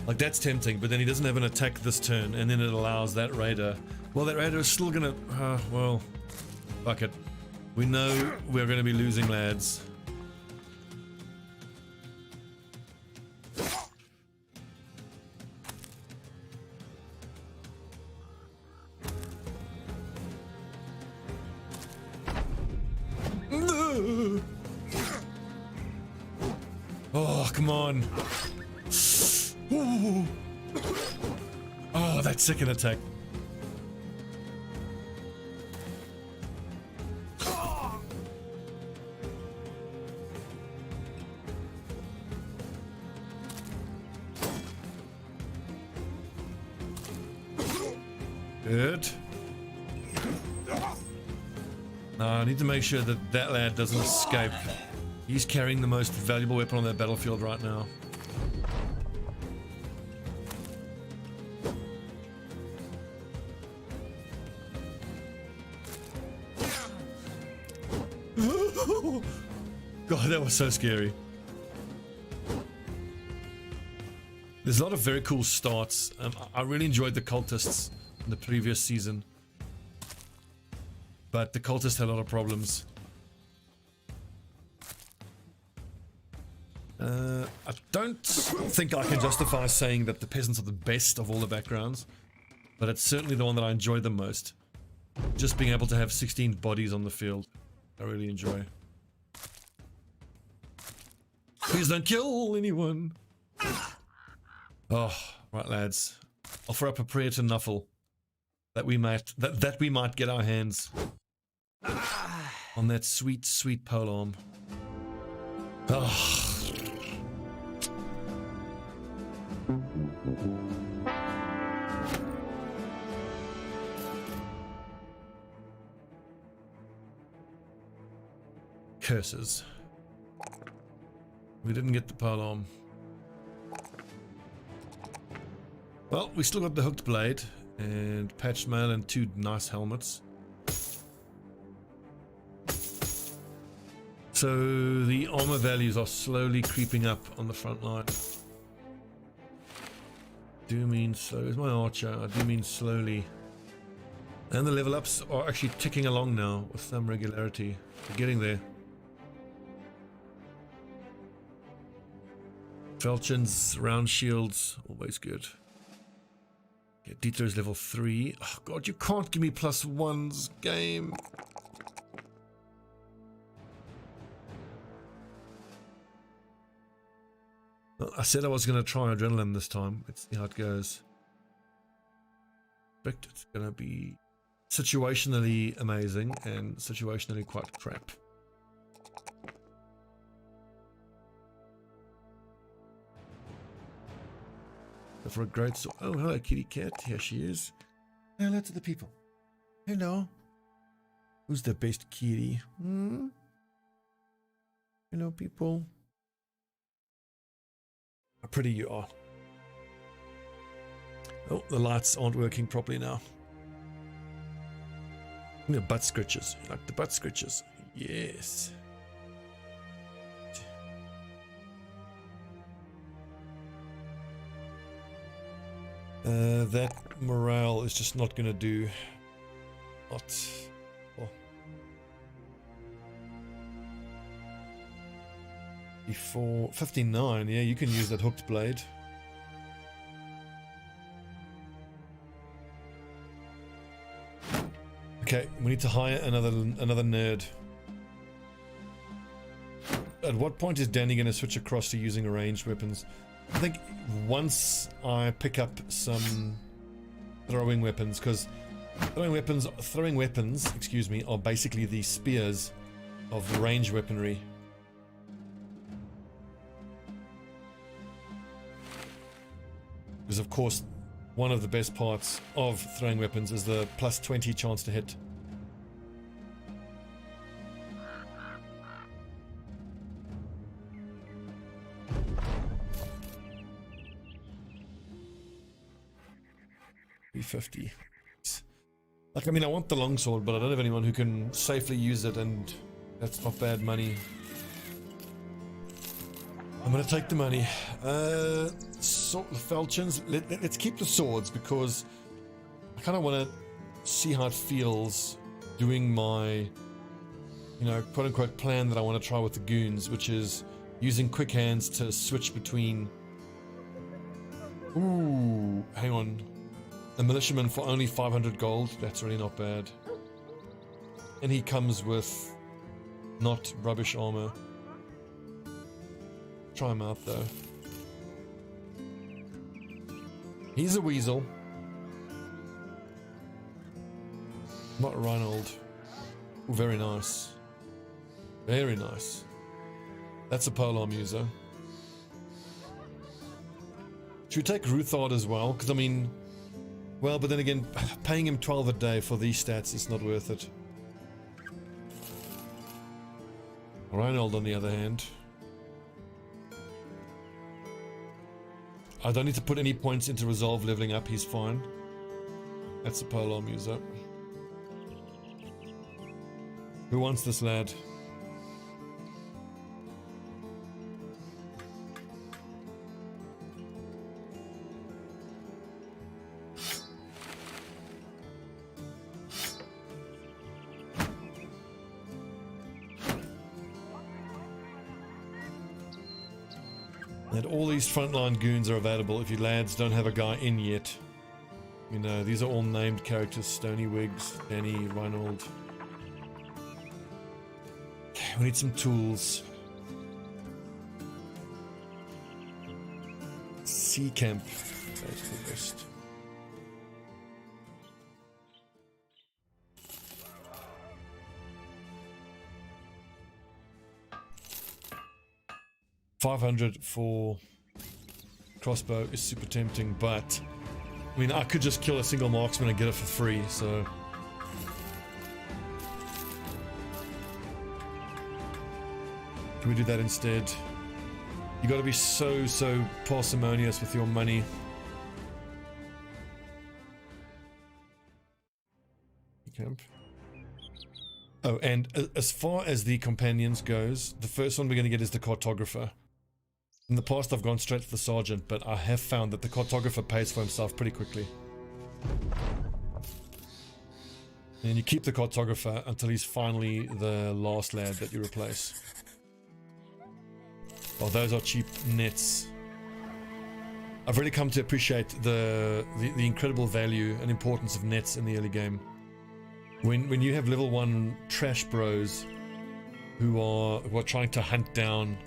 Like, that's tempting, but then he doesn't have an attack this turn, and then it allows that raider. Well, that raider is still gonna... well, fuck it. We know we're gonna be losing, lads. Oh, come on. Ooh. Oh, that second attack. Good. Now, I need to make sure that that lad doesn't escape. He's carrying the most valuable weapon on that battlefield right now. God, that was so scary. There's a lot of very cool starts. I really enjoyed the cultists in the previous season, but the cultists had a lot of problems. I don't think I can justify saying that the peasants are the best of all the backgrounds, but it's certainly the one that I enjoy the most. Just being able to have 16 bodies on the field, I really enjoy. Please don't kill anyone. Oh, right, lads. Offer up a prayer to Nuffle that we might get our hands on that sweet, sweet polearm. Oh. Curses. We didn't get the polearm. Well, we still got the hooked blade, And patched mail and 2 nice helmets. So the armor values are slowly creeping up on the front line. Do mean slow. Is my archer? I do mean slowly. And the level ups are actually ticking along now with some regularity. We're getting there. Falchions, round shields, always good. Okay, Dieter's level 3. Oh god, you can't give me +1s, game. Well, I said I was going to try adrenaline this time. Let's see how it goes. I expect it's going to be situationally amazing and situationally quite crap. So for a great sword. Oh, hello, kitty cat. Here she is. Hello to the people. Hello. Who's the best kitty? Hmm? Hello, people. How pretty you are. Oh, the lights aren't working properly now. The butt scratches. You like the butt scratches? Yes. That morale is just not going to do. Not. Oh. Before 59, yeah, you can use that hooked blade. Okay, we need to hire another nerd. At what point is Danny going to switch across to using ranged weapons? I think once I pick up some throwing weapons, because throwing weapons, excuse me, are basically the spears of ranged weaponry. Because of course, one of the best parts of throwing weapons is the +20 chance to hit. $350. Like, I mean, I want the longsword, but I don't have anyone who can safely use it, and that's not bad money. I'm gonna take the money. So the falchions. Let's keep the swords because I kind of want to see how it feels doing my, you know, quote unquote plan that I want to try with the goons, which is using quick hands to switch between. Ooh, hang on. A militiaman for only 500 gold. That's really not bad. And he comes with not rubbish armor. Try him out though. He's a weasel. Not Reinhold. Ooh, very nice. Very nice. That's a polearm user. Should we take Ruthard as well? Because I mean, well, but then again, paying him 12 a day for these stats is not worth it. Reinhold, on the other hand, I don't need to put any points into resolve leveling up, he's fine. That's a polearm user. Who wants this lad? And all these frontline goons are available if you lads don't have a guy in yet. You know, these are all named characters. Stony Wigs, Danny, Reinhold. Okay, we need some tools. Sea camp. That's the best. $500 for crossbow is super tempting, but I mean, I could just kill a single marksman and get it for free, so can we do that instead? You got to be so parsimonious with your money. camp. Oh, and as far as the companions goes, the first one we're going to get is the cartographer. In the past, I've gone straight for the sergeant, but I have found that the cartographer pays for himself pretty quickly. And you keep the cartographer until he's finally the last lad that you replace. Oh, those are cheap nets. I've really come to appreciate the incredible value and importance of nets in the early game. When you have level 1 trash bros who are trying to hunt down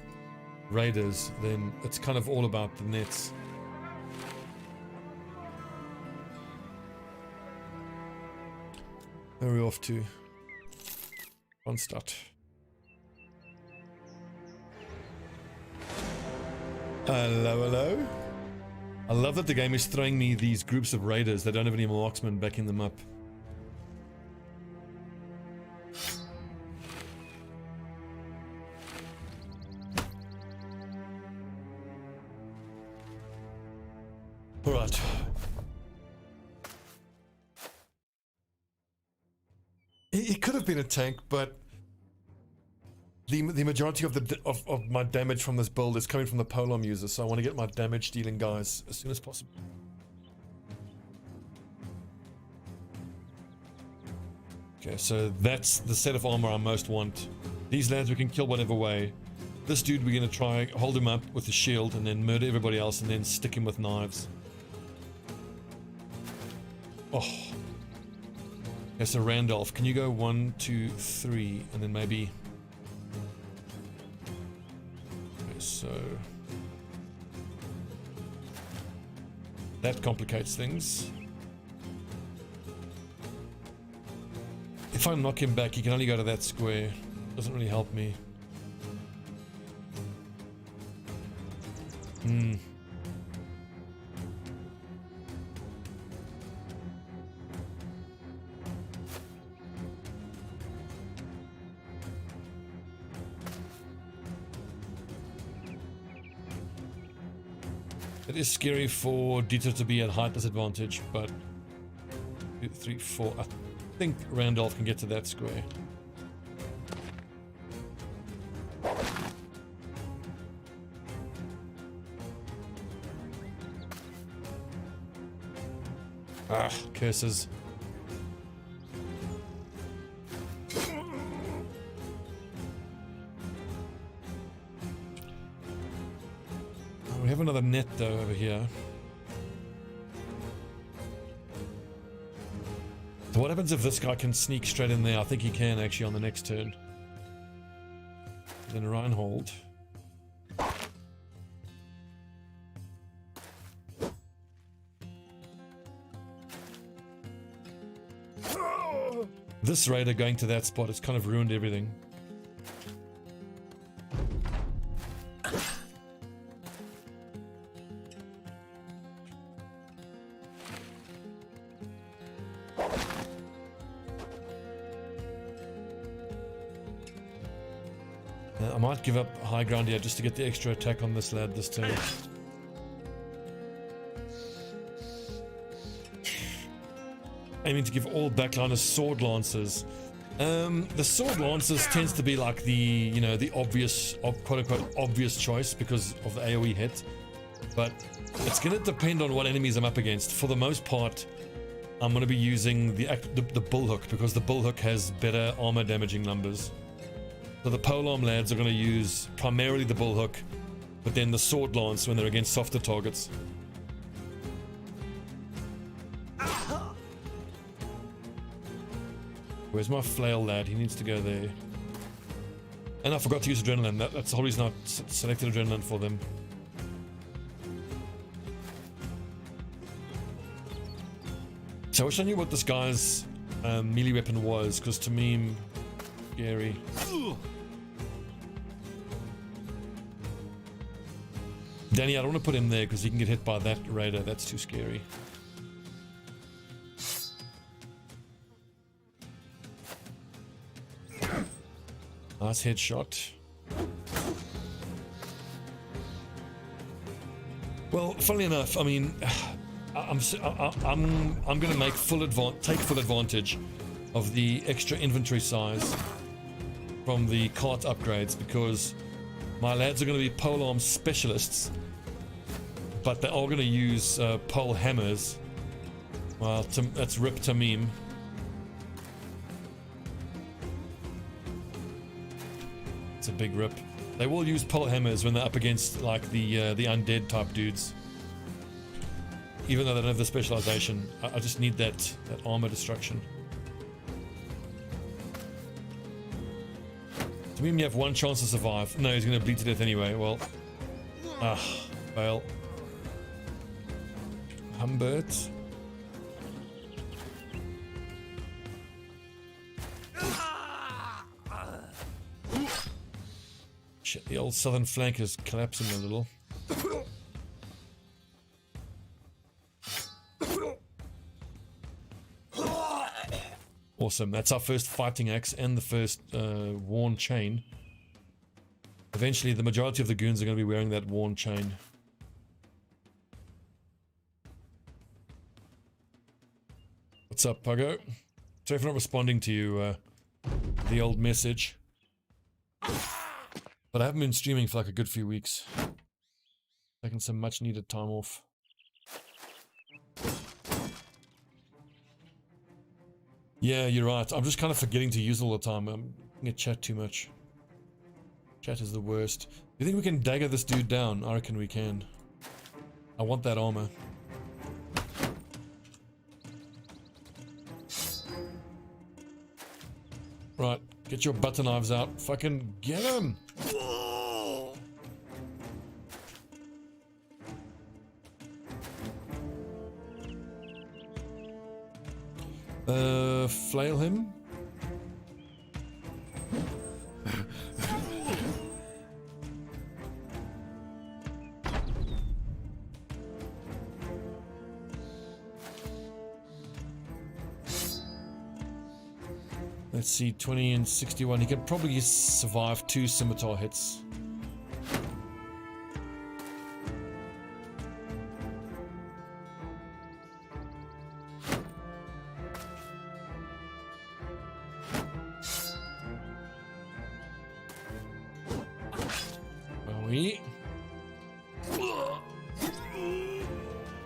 raiders, then it's kind of all about the nets. Where are we off to? Kronstadt. Hello, hello. I love that the game is throwing me these groups of raiders that don't have any marksmen backing them up. Alright. It could have been a tank, but the majority of my damage from this build is coming from the polearm user, so I want to get my damage dealing guys as soon as possible. Okay, so that's the set of armor I most want. These lads we can kill whatever way. This dude we're going to try hold him up with a shield and then murder everybody else and then stick him with knives. Oh. Okay, so Randolph, can you go 1, 2, 3 and then maybe... Okay, so... that complicates things. If I knock him back, he can only go to that square. Doesn't really help me. It is scary for Dieter to be at height disadvantage, but 2, 3, 4. I think Randolph can get to that square. Ah, curses. We have another net though over here. So what happens if this guy can sneak straight in there? I think he can actually on the next turn. Then Reinhold. This raider going to that spot has kind of ruined everything. I might give up high ground here just to get the extra attack on this lad this turn. Aiming to give all backliners sword lancers. The sword lancers tends to be like the, you know, the obvious, quote unquote, obvious choice because of the AoE hit. But it's going to depend on what enemies I'm up against. For the most part, I'm going to be using the bullhook because the bullhook has better armor damaging numbers. So the polearm lads are going to use primarily the bullhook, but then the sword lance when they're against softer targets. Where's my flail lad? He needs to go there. And I forgot to use adrenaline. That's the whole reason I selected adrenaline for them. So I wish I knew what this guy's melee weapon was, because to me, scary. Danny, I don't want to put him there because he can get hit by that raider. That's too scary. Nice headshot. Well, funnily enough, I mean, I'm going to make take full advantage of the extra inventory size from the cart upgrades, because my lads are going to be polearm specialists, but they're all going to use pole hammers. Well, that's Rip Tamim. It's a big rip. They will use pole hammers when they're up against like the undead type dudes. Even though they don't have the specialization, I just need that armor destruction. To me, you have one chance to survive. No, he's gonna bleed to death anyway. Well, fail. Humbert. Shit, the old southern flank is collapsing a little. Awesome, that's our first fighting axe and the first worn chain. Eventually the majority of the goons are going to be wearing that worn chain. What's up, Puggo? Sorry for not responding to you, the old message. But I haven't been streaming for like a good few weeks. Taking some much needed time off. Yeah, you're right. I'm just kind of forgetting to use all the time. I'm gonna chat too much. Chat is the worst. Do you think we can dagger this dude down? I reckon we can. I want that armor. Right, get your butter knives out. Fucking get him! Flail him. Let's see, 20 and 61. He could probably survive 2 scimitar hits.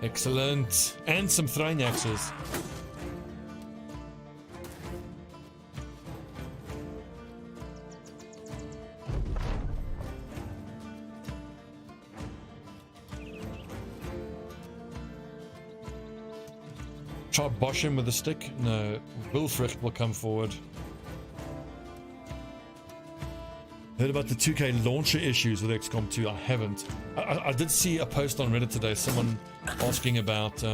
Excellent. And some throwing axes. Try bosh him with a stick? No. Wilfric will come forward. Heard about the 2K launcher issues with XCOM 2? I haven't. I did see a post on Reddit today, someone asking about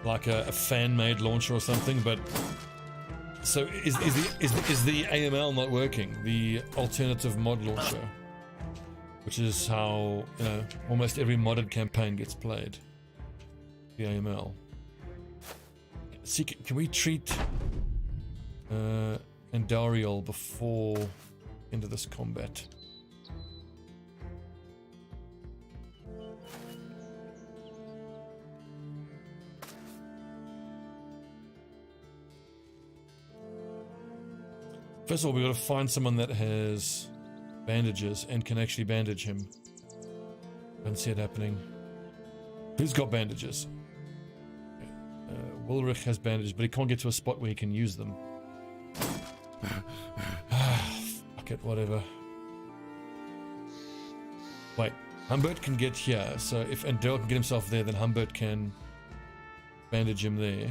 like a fan-made launcher or something, but so is the AML not working? The alternative mod launcher, which is how, you know, almost every modded campaign gets played. The AML. See, can we treat Andariel before into this combat? First of all, we got to find someone that has bandages and can actually bandage him. Don't see it happening. Who's got bandages? Wilrich has bandages, but he can't get to a spot where he can use them. Fuck it, whatever. Wait, Humbert can get here, so if Andariel can get himself there, then Humbert can bandage him there.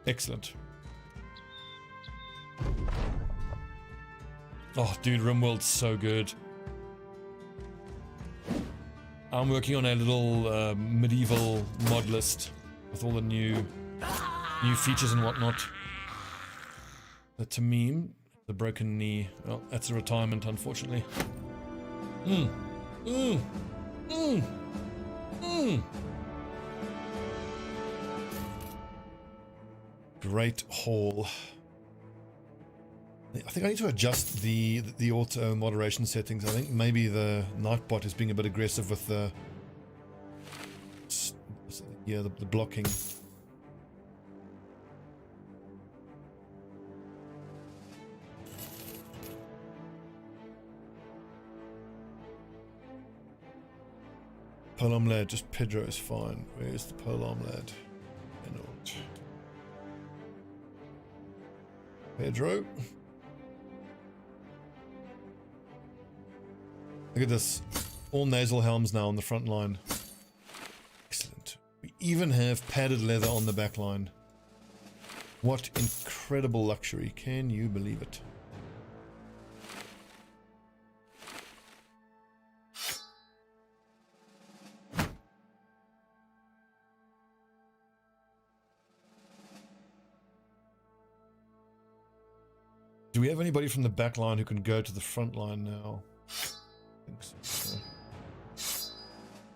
Excellent. Oh, dude, RimWorld's so good. I'm working on a little medieval mod list with all the new features and whatnot. The Tamim, the broken knee. Well, that's a retirement, unfortunately. Great Hall. I think I need to adjust the auto moderation settings. I think maybe the Nightbot is being a bit aggressive with the blocking. Polearm lad, just Pedro is fine. Where's the polearm lad? Pedro. Look at this. All nasal helms now on the front line. Excellent. We even have padded leather on the back line. What incredible luxury. Can you believe it? Do we have anybody from the back line who can go to the front line now? I think so.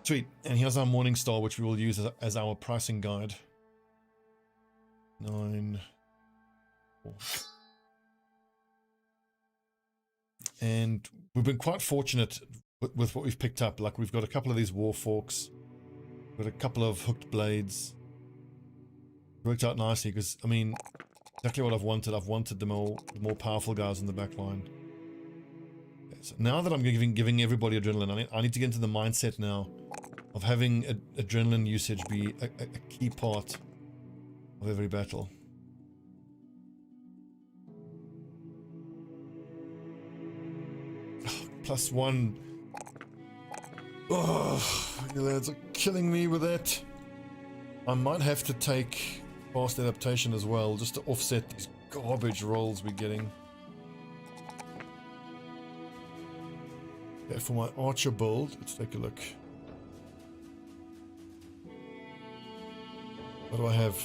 Sweet. And here's our Morning Star, which we will use as our pricing guide. 9. 4. And we've been quite fortunate with what we've picked up. Like, we've got a couple of these war forks. We've got a couple of hooked blades. Worked out nicely because, I mean, exactly what I've wanted. I've wanted the more powerful guys in the back line. Okay, so now that I'm giving everybody adrenaline, I need to get into the mindset now of having adrenaline usage be a key part of every battle. +1. Oh, you lads are killing me with that. I might have to take fast adaptation as well, just to offset these garbage rolls we're getting. Okay, for my archer build, let's take a look. What do I have?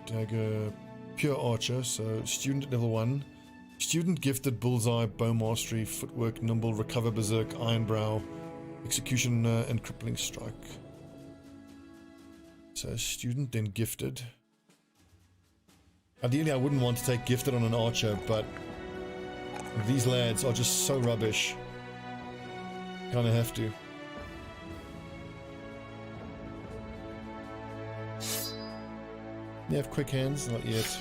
Dagger, pure archer, so student at level 1. Student gifted bullseye, bow mastery, footwork, nimble, recover, berserk, ironbrow, execution, and crippling strike. So student, then gifted. Ideally, I wouldn't want to take gifted on an archer, but these lads are just so rubbish. Kind of have to. You have quick hands? Not yet.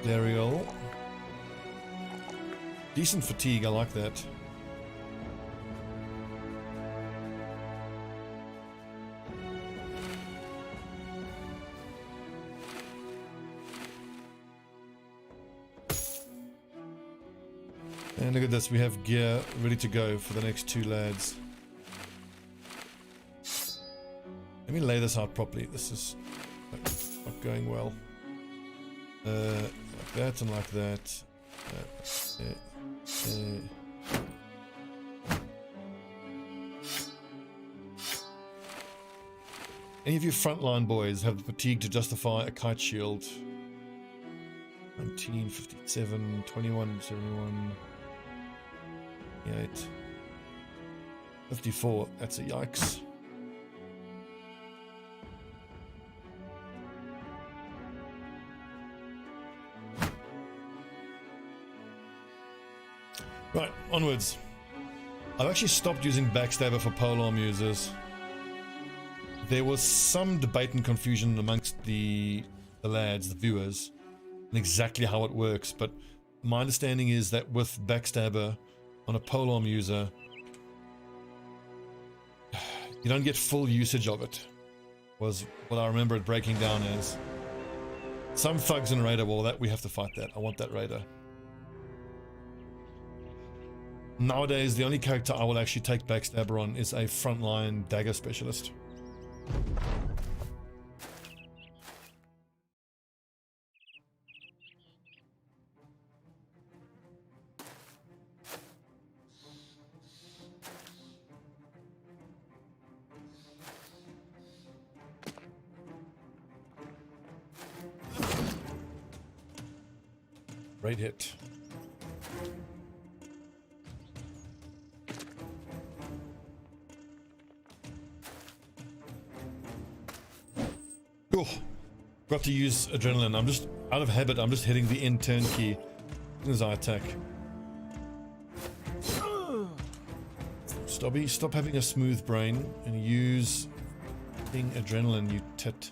Dariel. Decent fatigue, I like that. And look at this, we have gear ready to go for the next 2 lads. Let me lay this out properly. This is not going well. Like that and like that. Any of you frontline boys have the fatigue to justify a kite shield? 1957, 2171, 58, 54. That's a yikes. Right, onwards. I've actually stopped using Backstabber for polearm users. There was some debate and confusion amongst the lads, the viewers, on exactly how it works, but my understanding is that with Backstabber on a polearm user, you don't get full usage of it, was what I remember it breaking down as. Some thugs in Raider, well, that we have to fight that. I want that Raider. Nowadays, the only character I will actually take Backstabber on is a frontline dagger specialist. Great hit. Oh, got to use adrenaline. I'm just out of habit. I'm just hitting the end turn key as I attack. Stobbie, stop having a smooth brain and use adrenaline, you tit.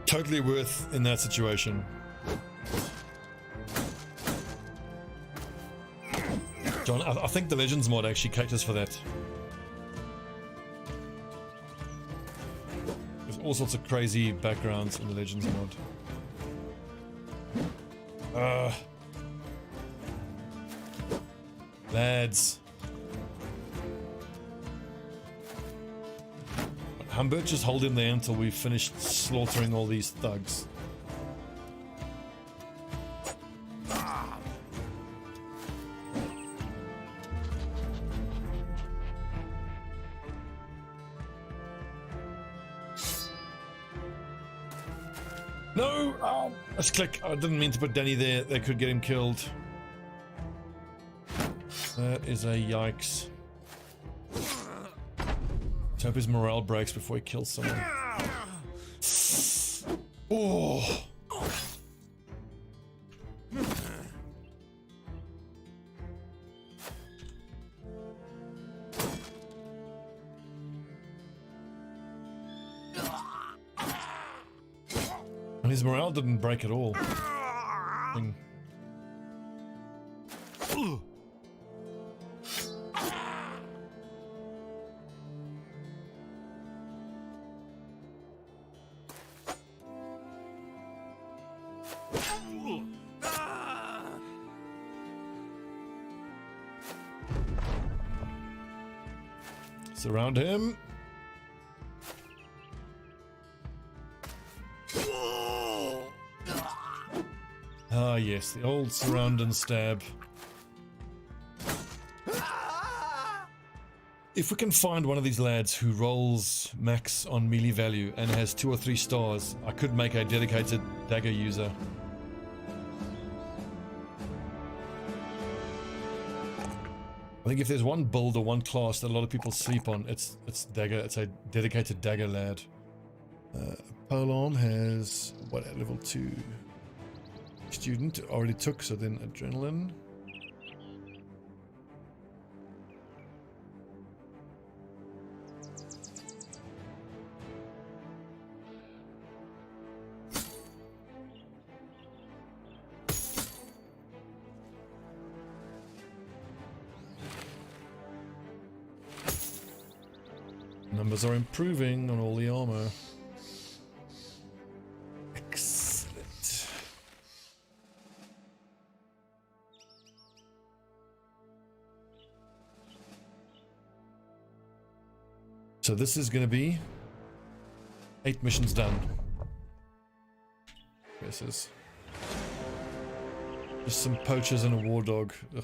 Totally worth in that situation. John, I think the Legends mod actually caters for that. There's all sorts of crazy backgrounds in the Legends mod. Lads. Humbert, just hold him there until we've finished slaughtering all these thugs. No! Oh, let's click. I didn't mean to put Danny there. They could get him killed. That is a yikes. Let's hope his morale breaks before he kills someone. Oh! And his morale didn't break at all. Surround him. Ah, yes, the old surround and stab. If we can find one of these lads who rolls max on melee value and has 2 or 3 stars, I could make a dedicated dagger user. I think if there's one build or one class that a lot of people sleep on, it's dagger. It's a dedicated dagger lad. Polearm has what at level 2? Student already took, so then adrenaline. Numbers are improving on all the armor. Excellent. So this is going to be 8 missions done. This is just some poachers and a war dog. Ugh.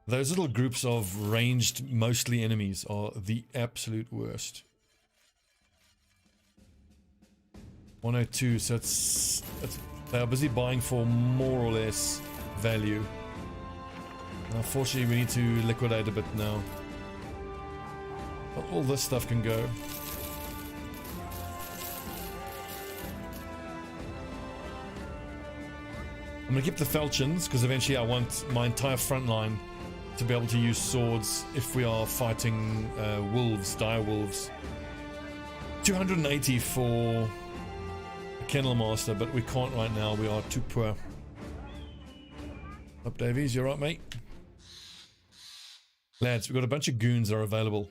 Those little groups of ranged, mostly enemies, are the absolute worst. 102, so it's they are busy buying for more or less value. And unfortunately, we need to liquidate a bit now. But all this stuff can go. I'm gonna keep the falchions because eventually I want my entire front line to be able to use swords if we are fighting wolves, dire wolves. 280 for a kennel master, but we can't right now. We are too poor. Up, Davies, you right, mate? Lads, we've got a bunch of goons that are available.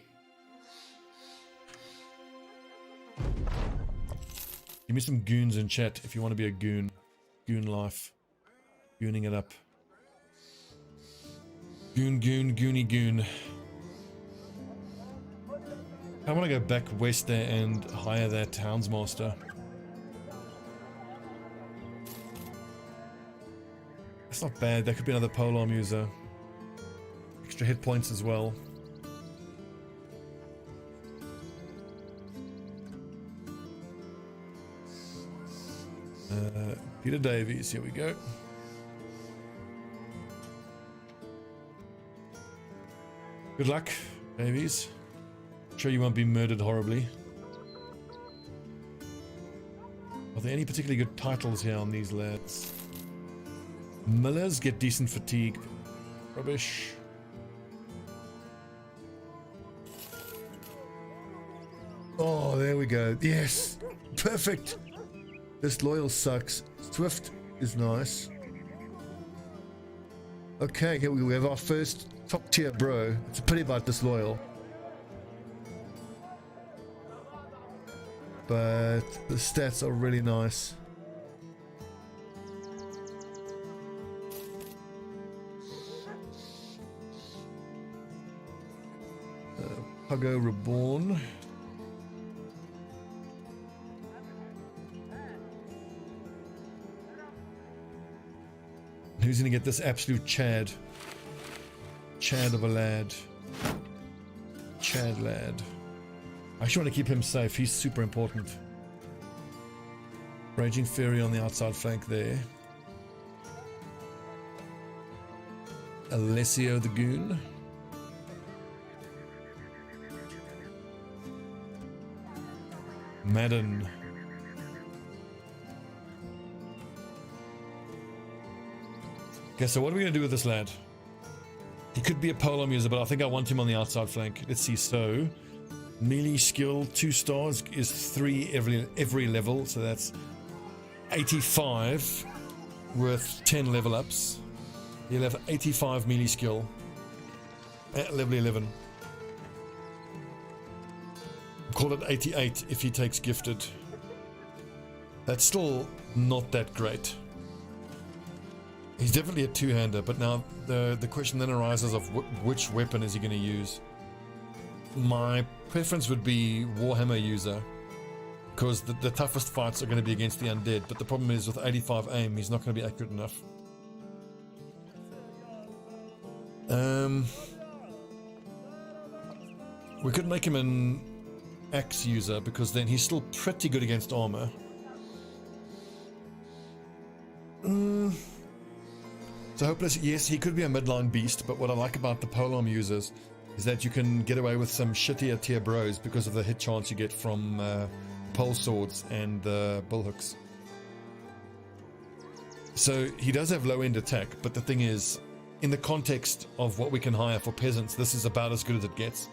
Give me some goons in chat if you want to be a goon. Goon life. Gooning it up. Goon, goony goon. I want to go back west there and hire that Houndsmaster. That's not bad. That could be another polearm user. extra hit points as well. Peter Davies, here we go. Good luck, Davies. I'm sure you won't be murdered horribly. Are there any particularly good titles here on these lads? Millers get decent fatigue. Rubbish. Oh, there we go. Yes, perfect. Disloyal sucks. Swift is nice. Okay, here we have our first top tier bro. It's a pity about Disloyal. But the stats are really nice. Puggo Reborn. Who's gonna get this absolute Chad? Chad of a lad. Chad lad. I actually want to keep him safe. He's super important. Raging Fury on the outside flank there. Alessio the Goon. Madden. Okay, so what are we going to do with this lad? He could be a polearm user, but I think I want him on the outside flank. Let's see. So, melee skill 2 stars is 3 every level, so that's 85 worth 10 level ups. He'll have 85 melee skill at level 11. Call it 88 if he takes gifted. That's still not that great. He's definitely a two-hander, but now the question then arises of which weapon is he going to use. My preference would be Warhammer user, because the toughest fights are going to be against the undead, but the problem is with 85 aim, he's not going to be accurate enough. We could make him an axe user, because then he's still pretty good against armor. So hopeless, yes, he could be a midline beast, but what I like about the polearm users is that you can get away with some shittier tier bros because of the hit chance you get from pole swords and bullhooks. So he does have low end attack, but the thing is, in the context of what we can hire for peasants, this is about as good as it gets.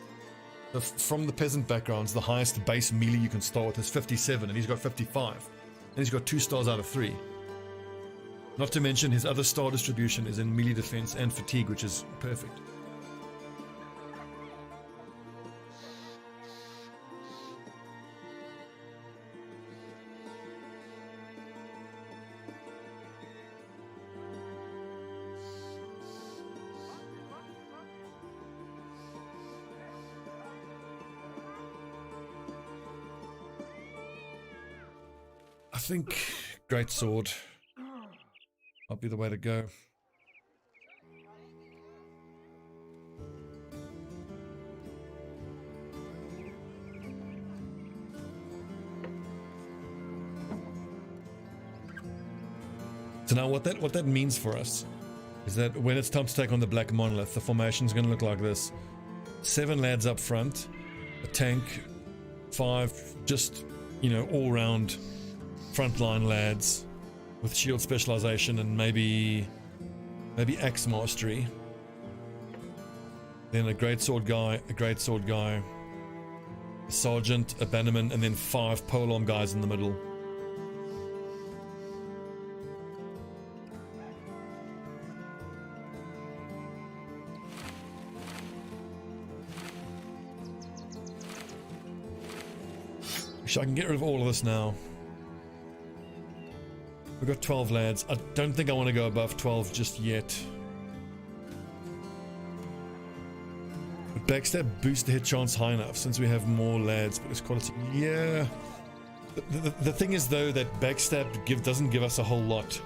From the peasant backgrounds, the highest base melee you can start with is 57, and he's got 55, and he's got 2 stars out of 3. Not to mention his other star distribution is in melee defense and fatigue, which is perfect. I think Great Sword might be the way to go. So now what that means for us is that when it's time to take on the Black Monolith, the formation is going to look like this. 7 lads up front, a tank, 5 just, you know, all-round frontline lads with shield specialization and maybe axe mastery. Then a great sword guy, a sergeant, a bannerman, and then 5 polearm guys in the middle. I can get rid of all of this now. We've got 12 lads. I don't think I want to go above 12 just yet. But backstab boosts the hit chance high enough since we have more lads, but it's quality. Yeah. The thing is though that backstab doesn't give us a whole lot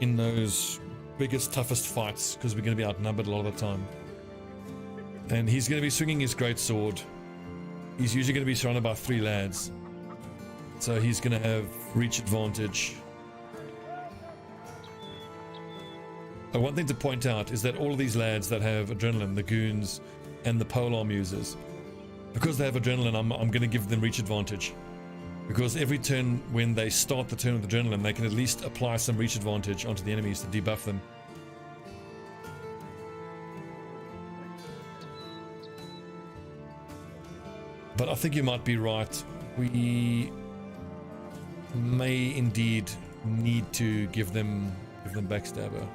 in those biggest, toughest fights because we're going to be outnumbered a lot of the time. And he's going to be swinging his great sword. He's usually going to be surrounded by 3 lads. So he's going to have reach advantage. One thing to point out is that all of these lads that have adrenaline, the goons and the polearm users, because they have adrenaline, I'm going to give them reach advantage. Because every turn when they start the turn with adrenaline, they can at least apply some reach advantage onto the enemies to debuff them. But I think you might be right. We may indeed need to give them backstabber.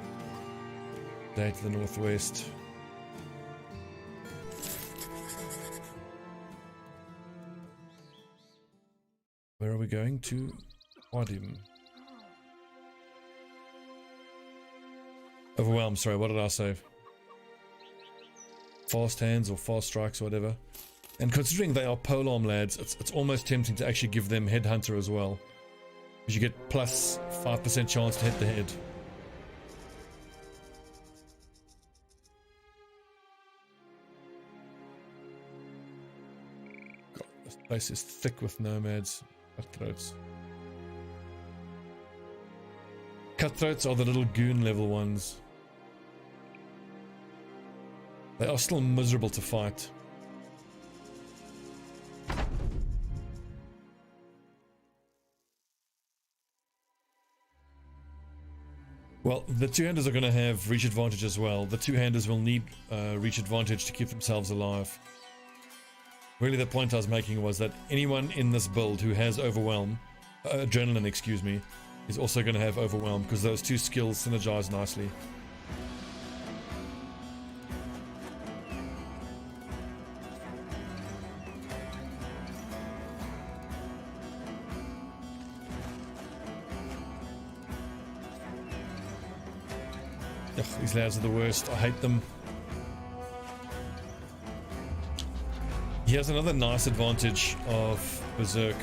Day to the northwest. Where are we going to? Wadim. Overwhelm, sorry, what did I say? Fast hands or fast strikes or whatever. And considering they are polearm lads, it's almost tempting to actually give them headhunter as well. Because you get plus 5% chance to hit the head. God, this place is thick with nomads. Cutthroats. Cutthroats are the little goon level ones. They are still miserable to fight. Well, the two-handers are going to have reach advantage as well. The two-handers will need reach advantage to keep themselves alive. Really, the point I was making was that anyone in this build who has overwhelm, adrenaline, excuse me, is also going to have overwhelm because those two skills synergize nicely. Ugh, these lads are the worst. I hate them. He has another nice advantage of berserk,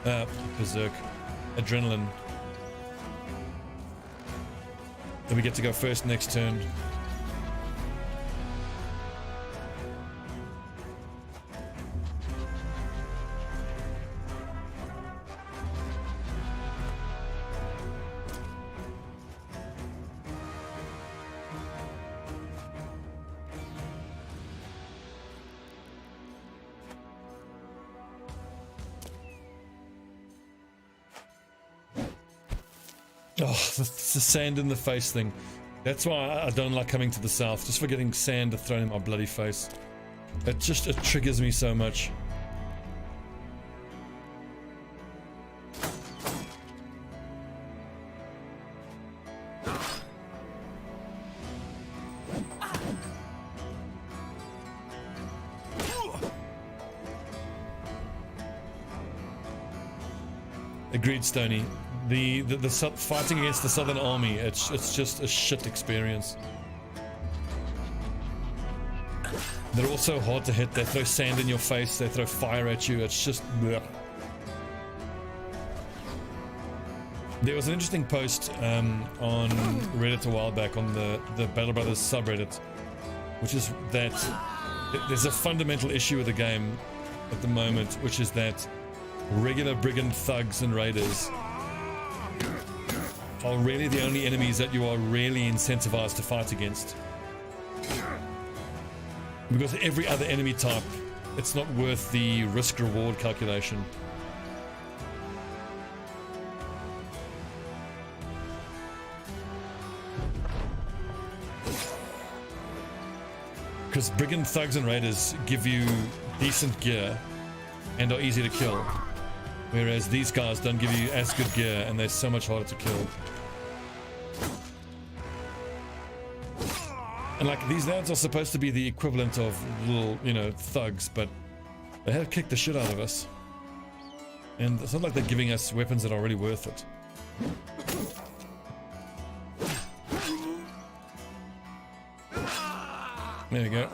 adrenaline. Then we get to go first next turn. Oh, the sand in the face thing. That's why I don't like coming to the south, just for getting sand thrown in my bloody face. It triggers me so much. Agreed, Stoney. The fighting against the Southern Army, it's just a shit experience. They're also hard to hit. They throw sand in your face, they throw fire at you. It's just bleh. There was an interesting post on Reddit a while back on the Battle Brothers subreddit, which is that there's a fundamental issue with the game at the moment, which is that regular brigand thugs and raiders are really the only enemies that you are really incentivized to fight against. Because every other enemy type, it's not worth the risk-reward calculation. Because brigand thugs and raiders give you decent gear and are easy to kill. Whereas these guys don't give you as good gear and they're so much harder to kill. And like, these lads are supposed to be the equivalent of little, you know, thugs, but they have kicked the shit out of us. And it's not like they're giving us weapons that are really worth it. There we go.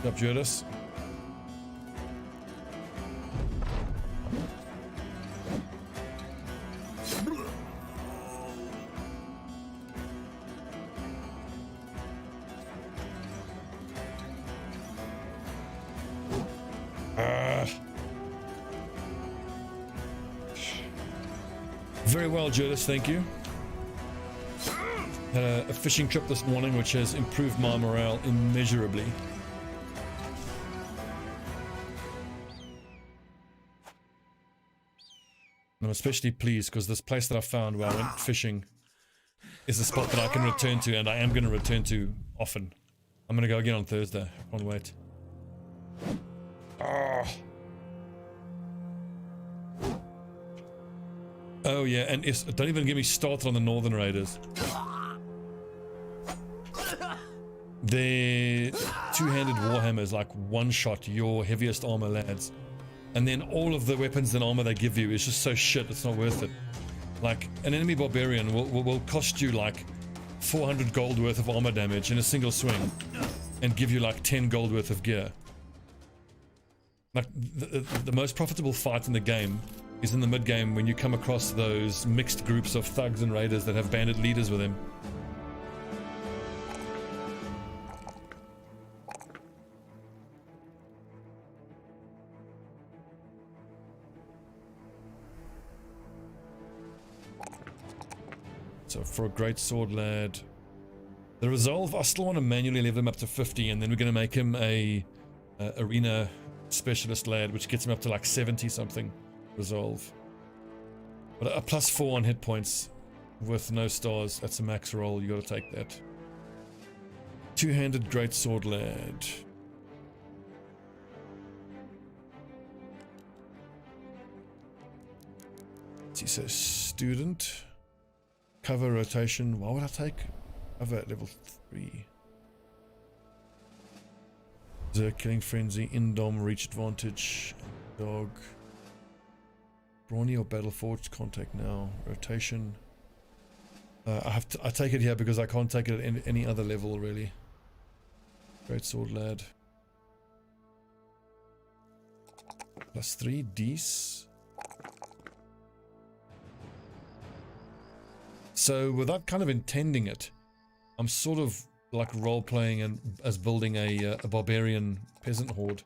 Good job, Judas. Very well, Judas, thank you. Had a fishing trip this morning which has improved my morale immeasurably. I'm especially pleased because this place that I found where I went fishing is a spot that I can return to, and I am going to return to often. I'm going to go again on Thursday. Can't wait. Oh yeah, and don't even get me started on the Northern Raiders. Their two-handed warhammers like one-shot your heaviest armor lads. And then all of the weapons and armor they give you is just so shit, it's not worth it. Like, an enemy barbarian will cost you like 400 gold worth of armor damage in a single swing and give you like 10 gold worth of gear. Like, the most profitable fight in the game is in the mid-game when you come across those mixed groups of thugs and raiders that have bandit leaders with them. So for a great sword lad, the resolve, I still want to manually level him up to 50, and then we're going to make him a arena specialist lad, which gets him up to like 70 something resolve. But a +4 on hit points with no stars, that's a max roll, you got to take that. Two-handed great sword lad. He says student. Cover rotation. Why would I take cover at level 3? Zerk, killing frenzy, indom, reach advantage, dog, brawny or battle forged. Contact now. Rotation. I take it here because I can't take it at any other level really. Great sword lad. +3 D's. So without kind of intending it, I'm sort of like role-playing and as building a barbarian peasant horde.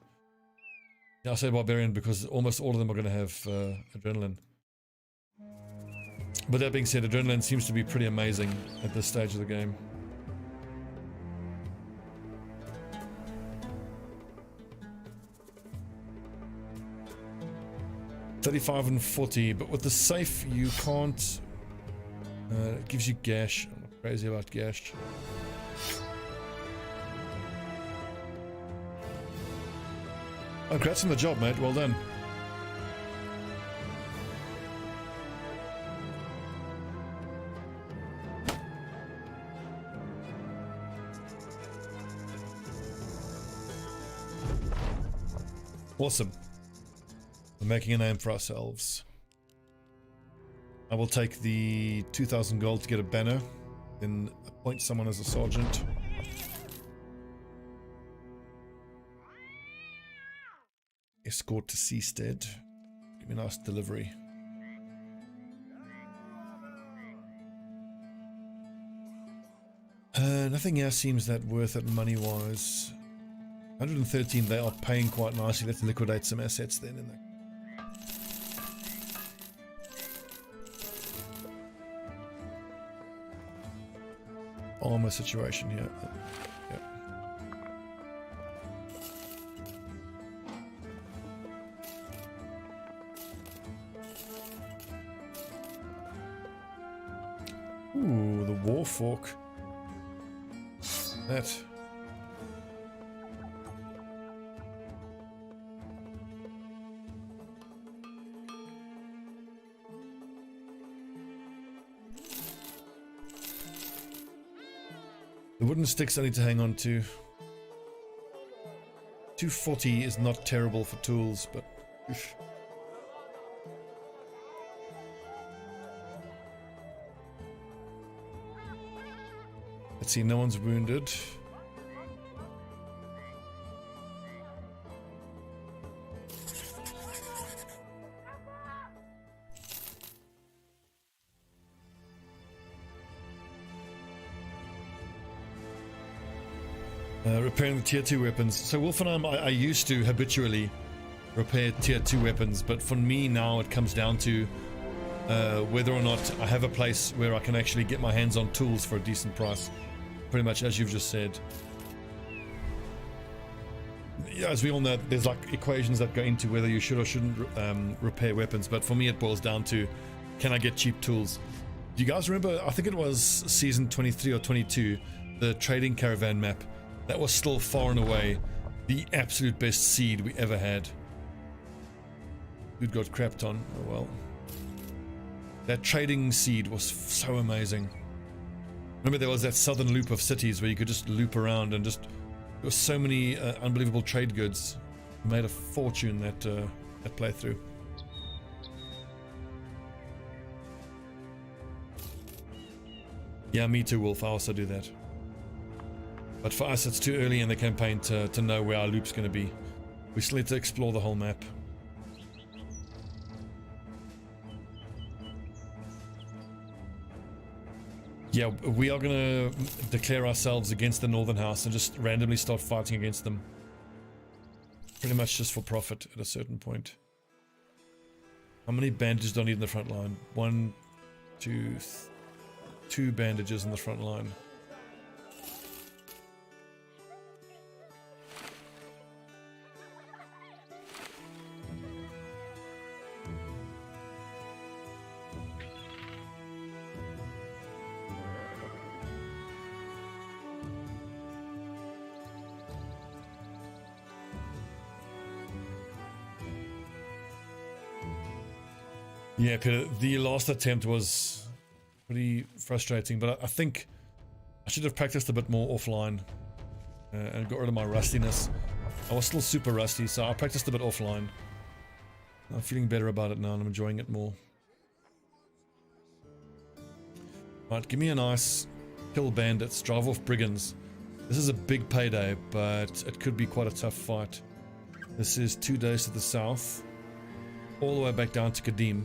Yeah, I say barbarian because almost all of them are going to have adrenaline. But that being said, adrenaline seems to be pretty amazing at this stage of the game. $35 and $40, but with the safe you can't. It gives you gash. I'm not crazy about gash. Oh, congrats on the job, mate. Well done. Awesome. We're making a name for ourselves. I will take the 2,000 gold to get a banner, then appoint someone as a sergeant. Escort to Seastead. Give me a nice delivery. Nothing else seems that worth it money-wise. 113, they are paying quite nicely. Let's liquidate some assets then in there. Armor situation here. Yeah. Ooh, the war fork. That. The wooden sticks I need to hang on to. 240 is not terrible for tools, but oof. Let's see, no one's wounded. Repairing the tier 2 weapons. So Wolfenheim, I used to habitually repair tier 2 weapons, but for me now it comes down to whether or not I have a place where I can actually get my hands on tools for a decent price. Pretty much as you've just said. Yeah, as we all know, there's like equations that go into whether you should or shouldn't repair weapons, but for me it boils down to, can I get cheap tools? Do you guys remember, I think it was season 23 or 22, the trading caravan map? That was still far and away the absolute best seed we ever had. Dude got crapped on. Oh well. That trading seed was so amazing. Remember there was that southern loop of cities where you could just loop around and just, there were so many unbelievable trade goods. We made a fortune that playthrough. Yeah, me too, Wolf. I also do that. But for us, it's too early in the campaign to know where our loop's going to be. We still need to explore the whole map. Yeah, we are going to declare ourselves against the Northern House and just randomly start fighting against them. Pretty much just for profit at a certain point. How many bandages do I need in the front line? 1, 2, 2 bandages in the front line. Yeah, Peter, the last attempt was pretty frustrating, but I think I should have practiced a bit more offline and got rid of my rustiness. I was still super rusty, so I practiced a bit offline. I'm feeling better about it now and I'm enjoying it more. Right, give me a nice kill bandits, drive off brigands. This is a big payday, but it could be quite a tough fight. This is 2 days to the south, all the way back down to Kadim.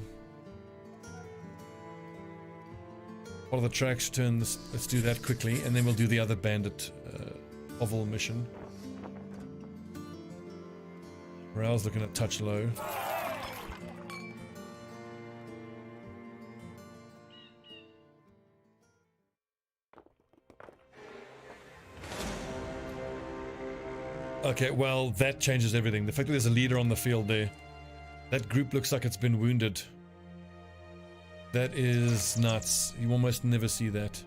Follow the tracks, turn this, let's do that quickly, and then we'll do the other bandit oval mission. Morale's looking at touch low. Okay, well, that changes everything. The fact that there's a leader on the field there. That group looks like it's been wounded. That is nuts. You almost never see that.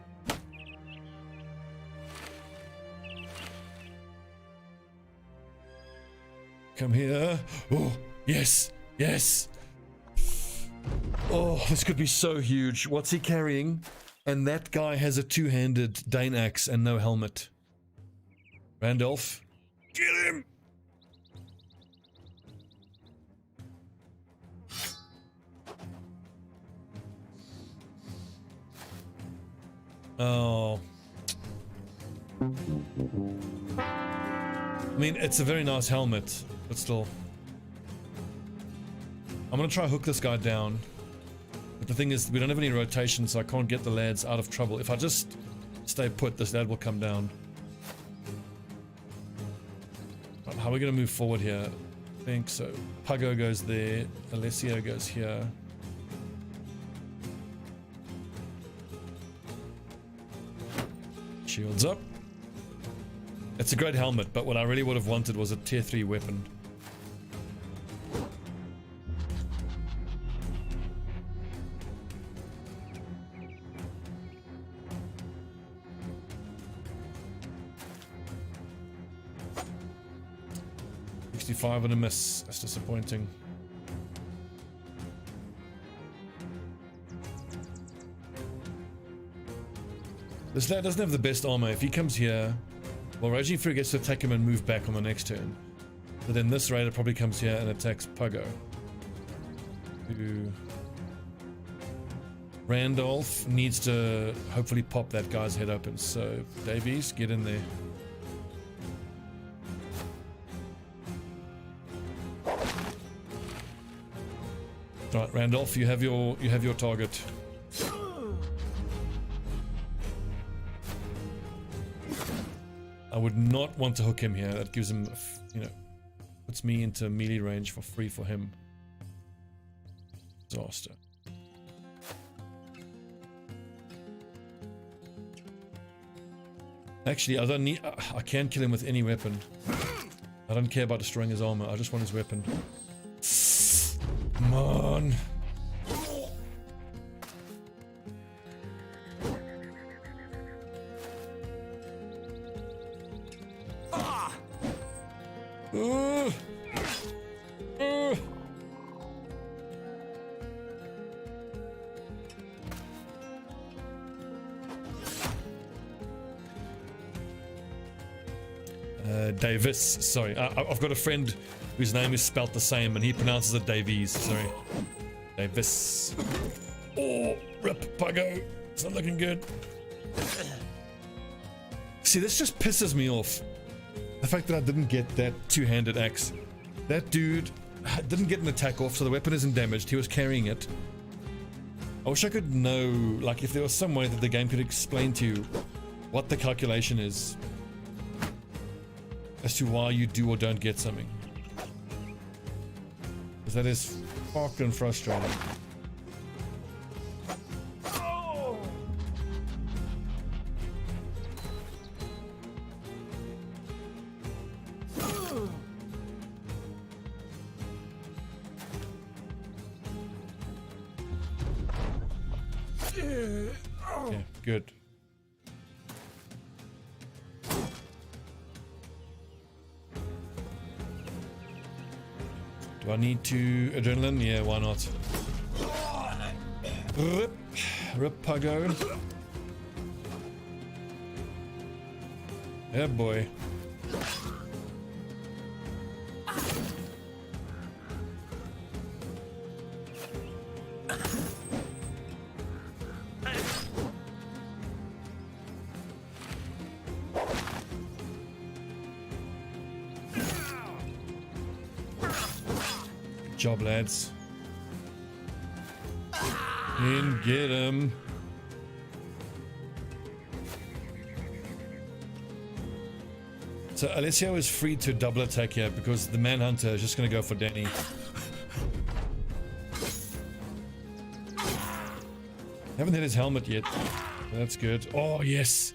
Come here. Oh, yes, yes. Oh, this could be so huge. What's he carrying? And that guy has a two-handed Dane axe and no helmet. Randolph, kill him! Oh. I mean, it's a very nice helmet, but still. I'm gonna try hook this guy down. But the thing is, we don't have any rotation, so I can't get the lads out of trouble. If I just stay put, this lad will come down. Right, how are we gonna move forward here? I think so. Puggo goes there. Alessio goes here. Shields up. It's a great helmet, but what I really would have wanted was a tier 3 weapon. $65 and a miss. That's disappointing. This lad doesn't have the best armor. If he comes here, well, Raging Fury gets to attack him and move back on the next turn. But then this raider probably comes here and attacks Puggo. Randolph needs to hopefully pop that guy's head open. So, Davies, get in there. Right, Randolph, you have your target. I would not want to hook him here. That gives him, you know, puts me into melee range for free for him. Disaster. Actually, I don't need... I can kill him with any weapon. I don't care about destroying his armor. I just want his weapon. Come on. Davis, sorry. I've got a friend whose name is spelt the same and he pronounces it Davies, sorry. Davis. Oh, rip, Puggo. It's not looking good. See, this just pisses me off. The fact that I didn't get that two-handed axe. That dude didn't get an attack off, so the weapon isn't damaged. He was carrying it. I wish I could know, like, if there was some way that the game could explain to you what the calculation is as to why you do or don't get something. Because that is fucking frustrating. Okay, good. Do I need to adrenaline? Yeah, why not? Rip Puggo. Yeah, boy. Job, lads. And get him. So Alessio is free to double attack here because the Manhunter is just going to go for Danny. Haven't hit his helmet yet. That's good. Oh, yes.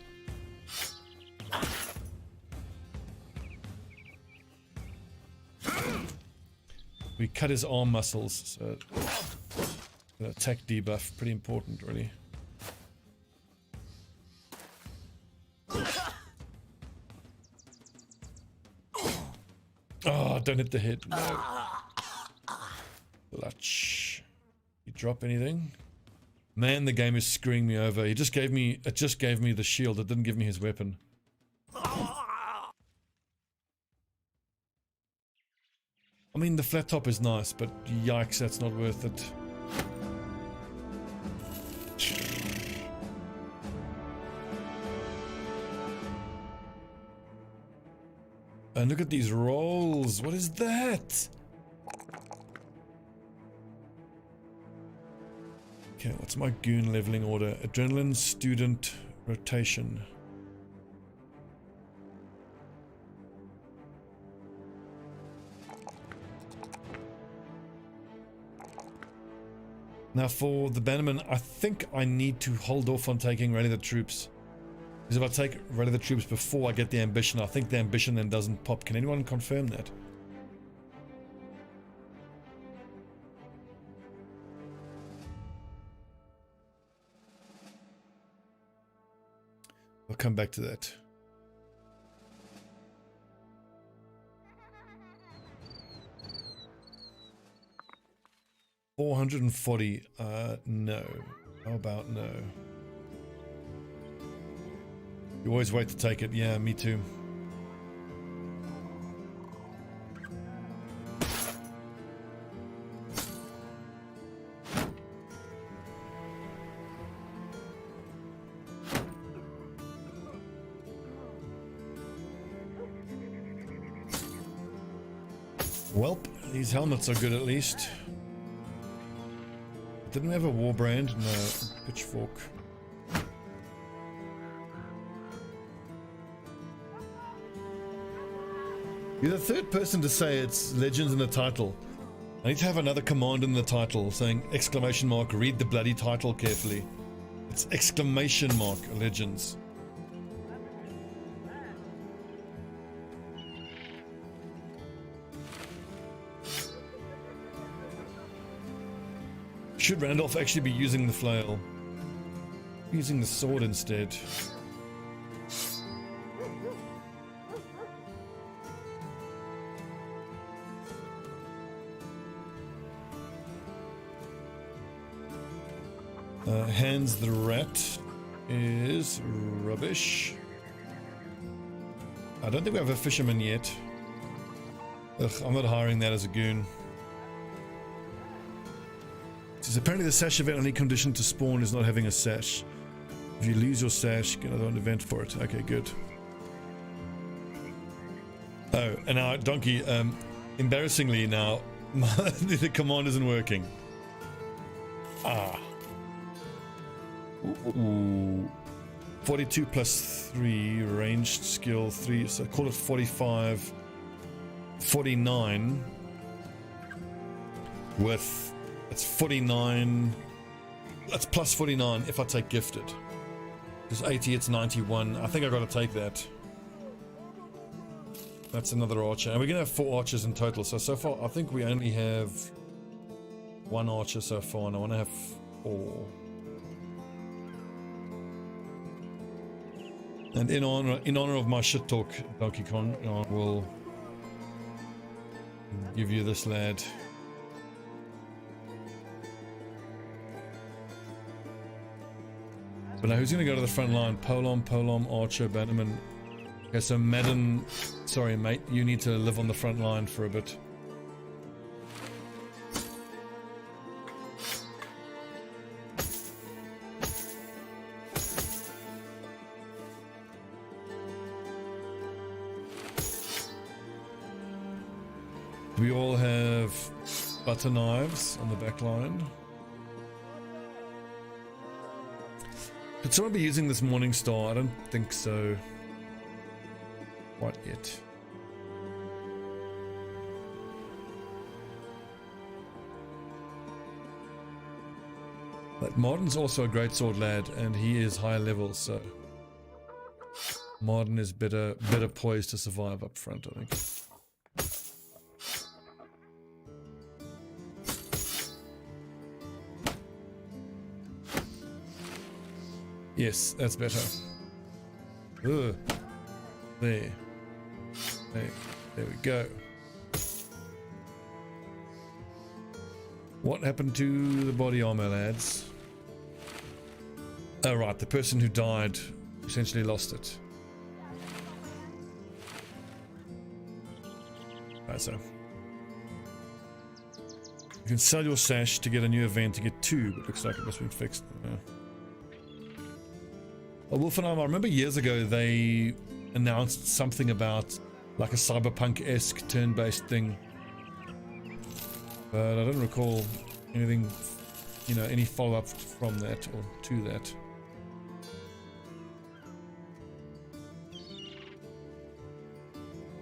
We cut his arm muscles, so attack debuff, pretty important, really. Oh, don't hit the head. No. Clutch. You drop anything? Man, the game is screwing me over. It just gave me the shield. It didn't give me his weapon. I mean, the flat top is nice, but yikes, that's not worth it. And look at these rolls. What is that? Okay, what's my goon leveling order? Adrenaline, student, rotation. Now for the Bannerman, I think I need to hold off on taking Rally the Troops. Because if I take Rally the Troops before I get the ambition, I think the ambition then doesn't pop. Can anyone confirm that? I'll come back to that. $440. No. How about no? You always wait to take it. Yeah, me too. Welp, these helmets are good at least. Didn't we have a war brand? No, pitchfork. You're the third person to say it's Legends in the title. I need to have another command in the title saying exclamation mark, read the bloody title carefully. It's exclamation mark, Legends. Should Randolph actually be using the flail? Using the sword instead. Hans the rat is rubbish. I don't think we have a fisherman yet. Ugh, I'm not hiring that as a goon. Says apparently the sash event only condition to spawn is not having a sash. If you lose your sash, get another event for it. Okay, good. Oh, and now Donkey, embarrassingly now, the command isn't working. Ah. Ooh. 42 plus 3, ranged skill 3, so call it 45. 49 with, it's 49, that's plus 49 if I take gifted. There's 80, it's 91. I think I gotta take that. That's another archer, and we're gonna have 4 archers in total. So far I think we only have 1 archer so far, and I want to have 4. And in honor of my shit talk, Donkey Kong, I will give you this lad. But now who's going to go to the front line? Polom, Archer, Bannerman. Okay, so Madden, sorry mate, you need to live on the front line for a bit. We all have butter knives on the back line. Could someone be using this Morning Star? I don't think so. What yet? But Martin's also a great sword lad, and he is high level, so Martin is better poised to survive up front, I think. Yes, that's better. Ugh. There. There we go. What happened to the body armor, lads? Oh right, the person who died essentially lost it. Right, so you can sell your sash to get a new event to get 2, but looks like it must have been fixed. Wolfenheim, I remember years ago they announced something about like a cyberpunk-esque turn-based thing, but I don't recall anything, you know, any follow-up from that or to that.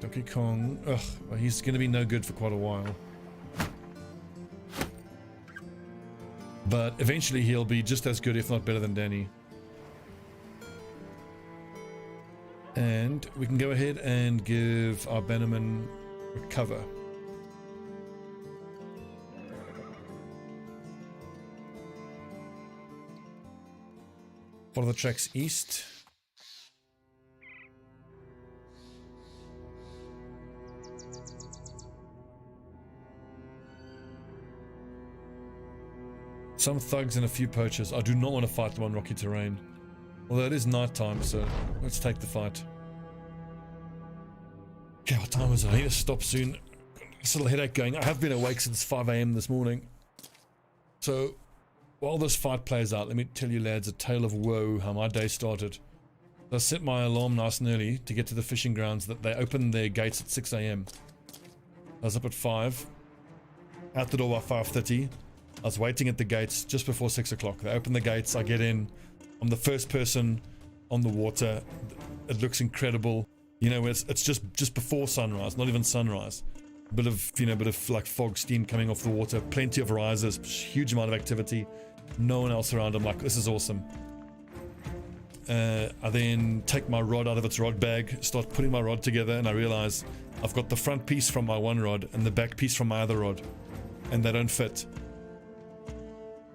Donkey Kong, ugh, well, he's going to be no good for quite a while. But eventually he'll be just as good, if not better than Danny. And we can go ahead and give our Bannerman recover. Follow the tracks east. Some thugs and a few poachers. I do not want to fight them on rocky terrain. Although it is night time, so let's take the fight. Okay, what time is it? I need to stop soon. Got a little headache going. I have been awake since 5 AM this morning. So, while this fight plays out, let me tell you lads a tale of woe how my day started. I set my alarm nice and early to get to the fishing grounds. That they open their gates at 6 AM. I was up at 5. Out the door by 5:30. I was waiting at the gates just before 6 o'clock. They open the gates, I get in. I'm the first person on the water. It looks incredible. You know, it's just before sunrise, not even sunrise. Bit of like fog, steam coming off the water, plenty of risers, huge amount of activity. No one else around. I'm like, this is awesome. I then take my rod out of its rod bag, start putting my rod together, and I realize I've got the front piece from my one rod and the back piece from my other rod, and they don't fit.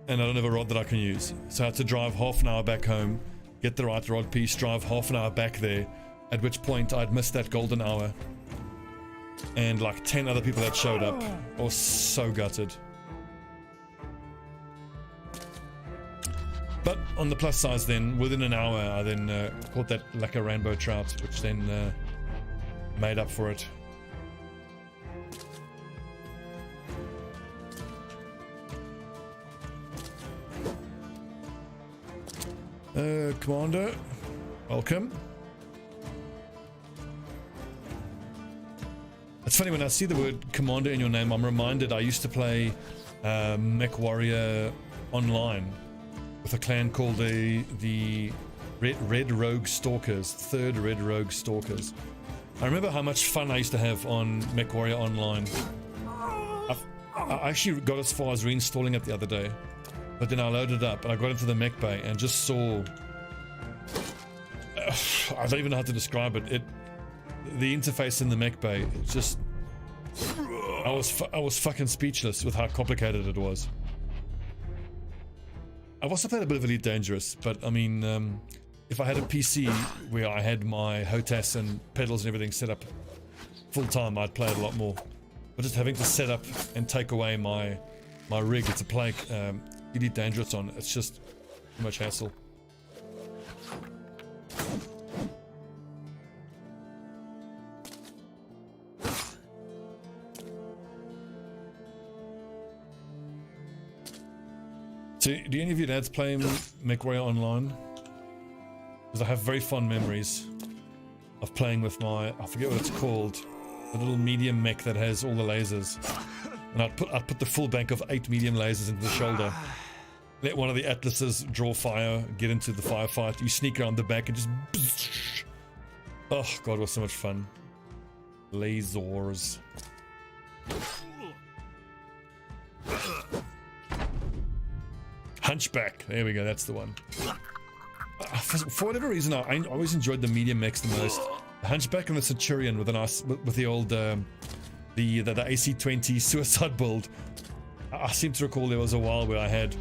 and I don't have a rod that I can use. So I had to drive half an hour back home, get the right rod piece, drive half an hour back there, at which point I'd missed that golden hour. And like 10 other people that showed up. I was so gutted. But on the plus side then, within an hour, I then caught that lacquer rainbow trout, which then made up for it. Commander, welcome. It's funny when I see the word commander in your name, I'm reminded I used to play Mech Warrior online with a clan called the Red Rogue Stalkers, Third Red Rogue Stalkers. I remember how much fun I used to have on Mech Warrior Online. I actually got as far as reinstalling it the other day, but then I loaded it up and I got into the mech bay and just saw... I don't even know how to describe it. The interface in the mech bay, it's just... I was fucking speechless with how complicated it was. I've also played a bit of Elite Dangerous, but I mean, if I had a PC where I had my HOTAS and pedals and everything set up full time, I'd play it a lot more. But just having to set up and take away my rig to play Elite Dangerous on, it's just too much hassle. So, do any of you lads play Mech Warrior Online? Because I have very fond memories of playing with my, I forget what it's called, the little medium mech that has all the lasers. And I'd put the full bank of 8 medium lasers into the shoulder. Let one of the Atlases draw fire, get into the firefight. You sneak around the back and just... Oh god, it was so much fun. Lasers. Hunchback, there we go, that's the one. For whatever reason, I always enjoyed the medium mechs the most. The Hunchback and the Centurion with the old the AC-20 suicide build. I seem to recall there was a while where I had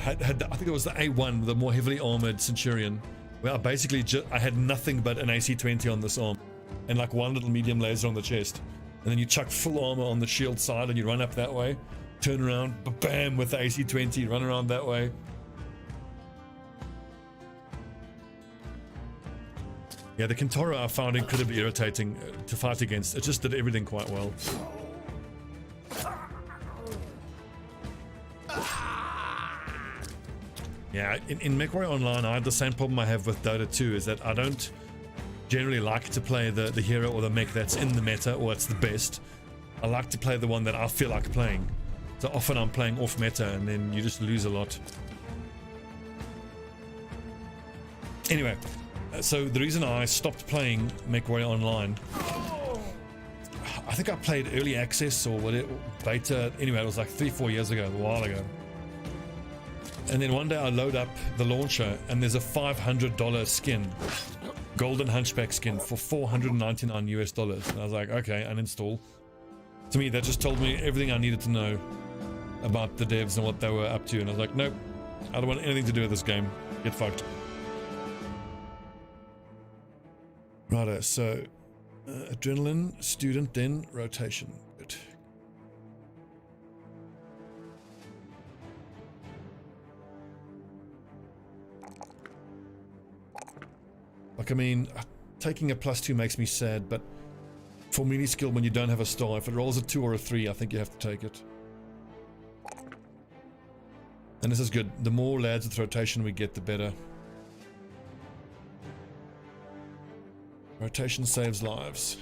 I think it was the A1, the more heavily armored Centurion, where I basically I had nothing but an AC-20 on this arm and like one little medium laser on the chest, and then you chuck full armor on the shield side and you run up that way. Turn around, bam, with the AC-20, run around that way. Yeah, the Kintaro I found incredibly irritating to fight against. It just did everything quite well. Yeah, in Mech Warrior Online, I had the same problem I have with Dota 2, is that I don't generally like to play the hero or the mech that's in the meta or that's the best. I like to play the one that I feel like playing. So often I'm playing off meta and then you just lose a lot. Anyway, so the reason I stopped playing Mech Warrior Online, I think I played early access or whatever, beta, anyway, it was like 3-4 years ago, a while ago. And then one day I load up the launcher and there's a $500 skin, golden Hunchback skin for $499 US. And I was like, okay, uninstall. To me, that just told me everything I needed to know about the devs and what they were up to, and I was like, nope, I don't want anything to do with this game. Get fucked. Righto, so adrenaline, student, then rotation. Good. Like, I mean, taking a +2 makes me sad, but for melee skill, when you don't have a star, if it rolls a 2 or a 3, I think you have to take it. And this is good. The more lads with rotation we get, the better. Rotation saves lives.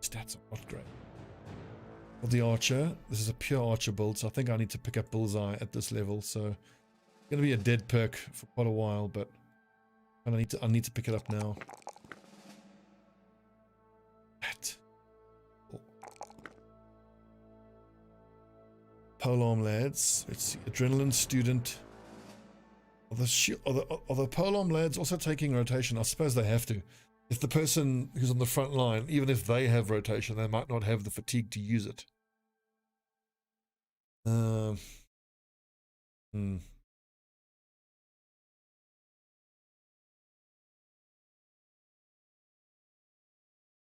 Stats are not great. For the archer, this is a pure archer build, so I think I need to pick up bullseye at this level. So gonna be a dead perk for quite a while, but I need to pick it up now. Oh. Polearm lads. Let's see. Adrenaline, student, Are the polearm lads also taking rotation? I suppose they have to. If the person who's on the front line, even if they have rotation, they might not have the fatigue to use it.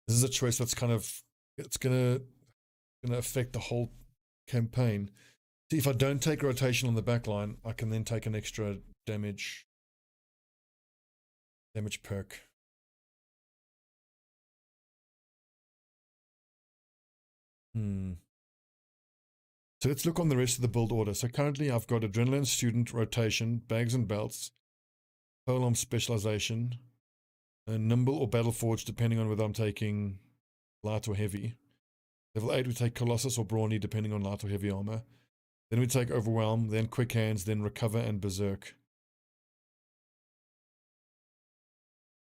This is a choice that's kind of, it's gonna affect the whole campaign. See, if I don't take rotation on the back line, I can then take an extra damage perk. So let's look on the rest of the build order. So currently I've got Adrenaline Student, Rotation, Bags and Belts, Polearm Specialization, Nimble or Battle Forge, depending on whether I'm taking light or heavy. Level 8 we take Colossus or Brawny, depending on light or heavy armor. Then we take Overwhelm, then Quick Hands, then Recover and Berserk.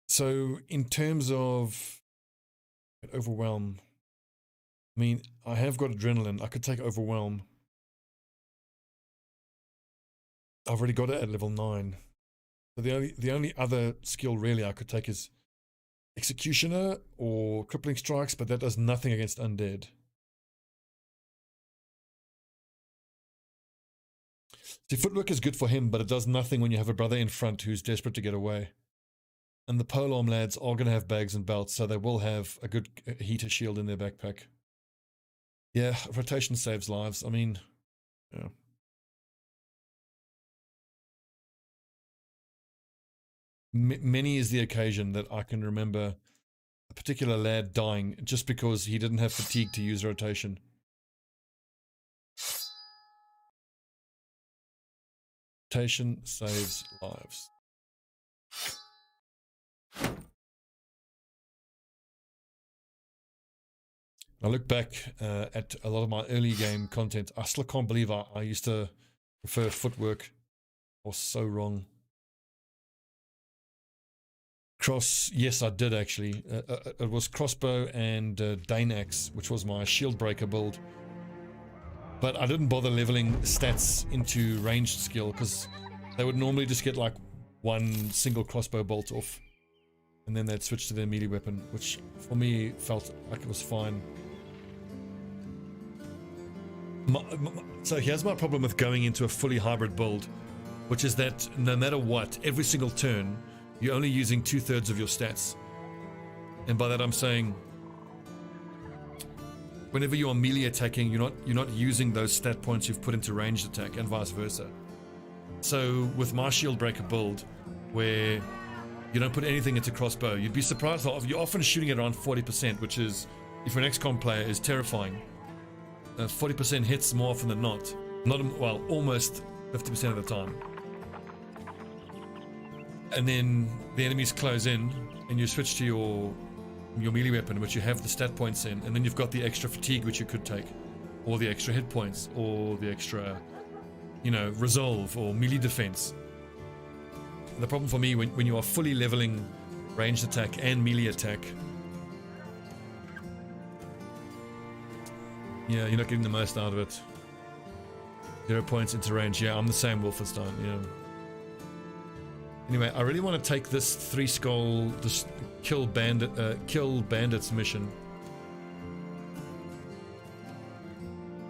So in terms of Overwhelm, I mean, I have got Adrenaline. I could take Overwhelm. I've already got it at level 9. So the only other skill really I could take is Executioner or Crippling Strikes, but that does nothing against Undead. See, Footwork is good for him, but it does nothing when you have a brother in front who's desperate to get away. And the polearm lads are going to have bags and belts, so they will have a good heater shield in their backpack. Yeah, rotation saves lives. I mean, yeah. Many is the occasion that I can remember a particular lad dying just because he didn't have fatigue to use rotation. Rotation saves lives. I look back at a lot of my early game content. I still can't believe I used to prefer Footwork. I was so wrong. Yes, I did actually. It was Crossbow and Dane Axe, which was my shield breaker build. But I didn't bother leveling stats into ranged skill because they would normally just get like one single crossbow bolt off. And then they'd switch to their melee weapon, which for me felt like it was fine. So here's my problem with going into a fully hybrid build, which is that no matter what, every single turn, you're only using 2/3 of your stats. And by that I'm saying, whenever you are melee attacking, you're not using those stat points you've put into ranged attack, and vice versa. So with my shield breaker build, where you don't put anything into crossbow, you'd be surprised how you're often shooting at around 40%, which is, if you're an XCOM player, is terrifying. 40% hits more often than not. Well, almost 50% of the time. And then the enemies close in, and you switch to your melee weapon, which you have the stat points in, and then you've got the extra fatigue, which you could take, or the extra hit points, or the extra, resolve, or melee defense. The problem for me, when you are fully leveling ranged attack and melee attack, yeah, you're not getting the most out of it. 0 points into range. Yeah, I'm the same, Wolfenstein. Yeah. Anyway, I really want to take this 3-skull, this kill bandits mission,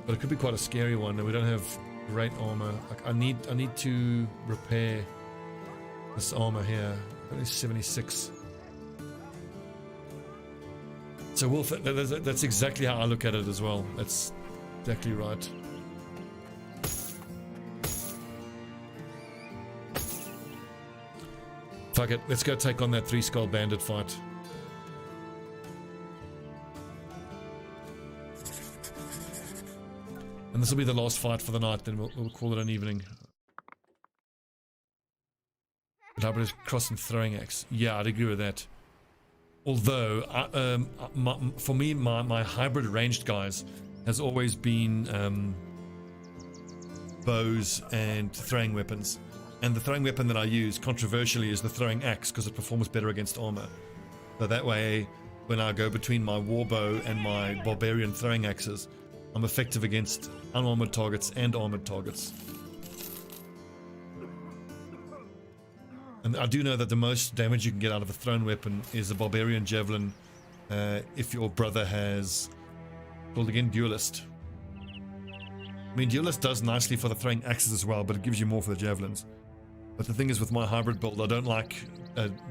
but it could be quite a scary one, and we don't have great armor. Like, I need to repair this armor here. Only 76. So Wolf, that's exactly how I look at it as well. That's exactly right. Fuck it, let's go take on that 3-skull bandit fight. And this will be the last fight for the night, then we'll call it an evening. Hybrid cross and throwing axe. Yeah, I'd agree with that. Although, for me, my hybrid ranged guys has always been bows and throwing weapons. And the throwing weapon that I use, controversially, is the throwing axe, because it performs better against armor. So that way, when I go between my warbow and my barbarian throwing axes, I'm effective against unarmored targets and armored targets. I do know that the most damage you can get out of a thrown weapon is a barbarian javelin, if your brother has, called again, duelist. I mean, duelist does nicely for the throwing axes as well, but it gives you more for the javelins. But the thing is, with my hybrid build, I don't like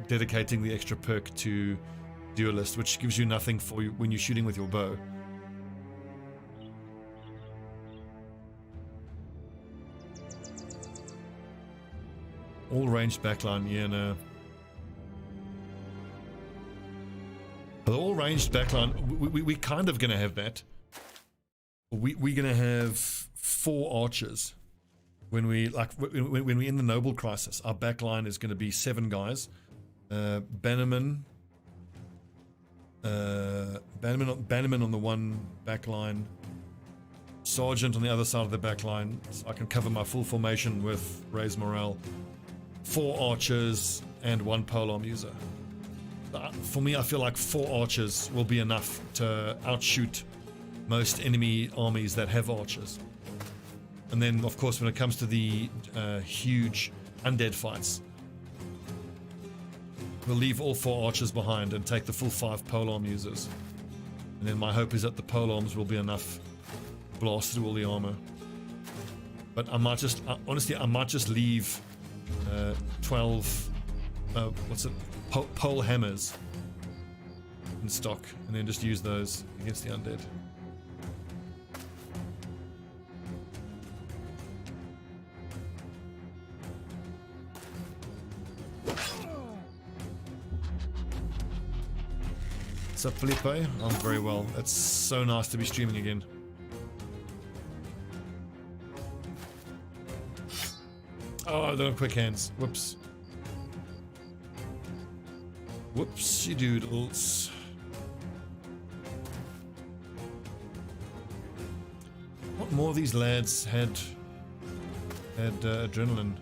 dedicating the extra perk to duelist, which gives you nothing for you when you're shooting with your bow. All ranged backline, yeah, no. The all ranged backline, we kind of gonna have that. We're gonna have 4 archers when we when we're in the noble crisis. Our backline is gonna be 7 guys. Bannerman on the one backline, sergeant on the other side of the backline, so I can cover my full formation with raise morale. 4 archers and 1 polearm user. For me, I feel like 4 archers will be enough to outshoot most enemy armies that have archers. And then, of course, when it comes to the huge undead fights, we'll leave all 4 archers behind and take the full 5 polearm users. And then my hope is that the polearms will be enough to blast through all the armor. But I might just, honestly, I might just leave 12 pole hammers in stock, and then just use those against the undead. What's up, Felipe? I'm very well. It's so nice to be streaming again. Oh, I don't have quick hands. Whoops. Whoopsie doodles. What more of these lads had adrenaline?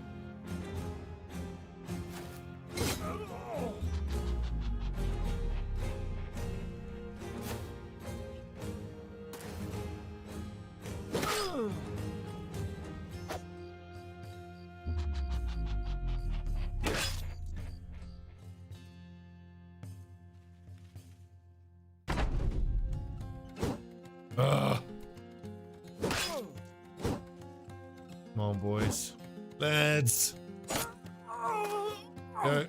Come on, boys. Lads. Go.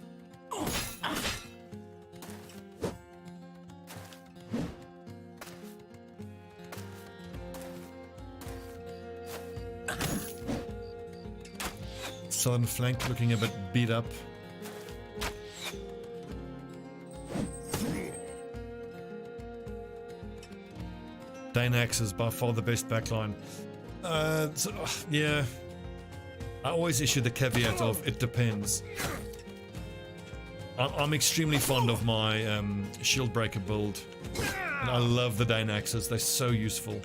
Southern flank looking a bit beat up. Danax is by far the best backline. Yeah. I always issue the caveat of it depends. I'm extremely fond of my shield breaker build, and I love the Dane axes. They're so useful.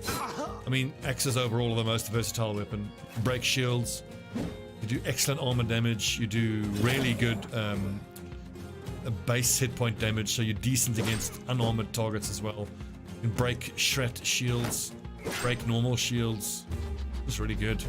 I mean, axes overall are the most versatile weapon. Break shields. You do excellent armor damage. You do really good base hit point damage, so you're decent against unarmored targets as well. You can break shred shields, break normal shields. It's really good.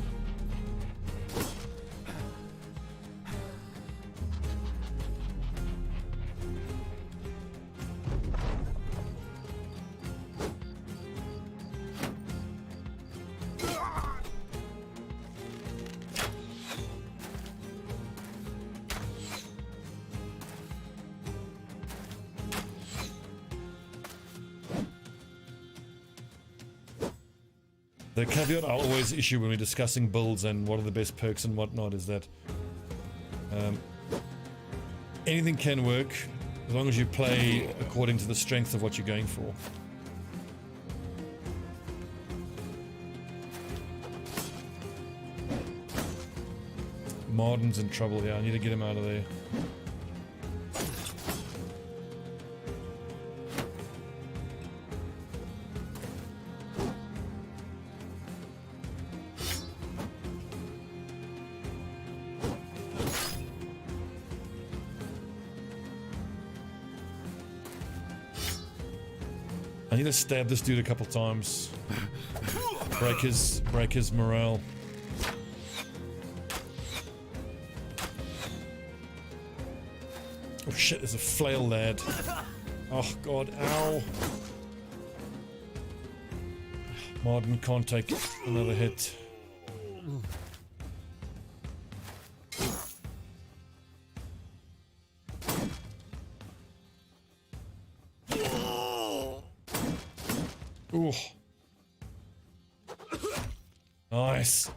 The caveat I always issue when we're discussing builds and what are the best perks and whatnot is that anything can work as long as you play according to the strength of what you're going for. Marden's in trouble, yeah, I need to get him out of there. I need to stab this dude a couple times. Break his morale. Oh shit, there's a flail lad. Oh god, ow. Martin can't take another hit. Ooh. Nice.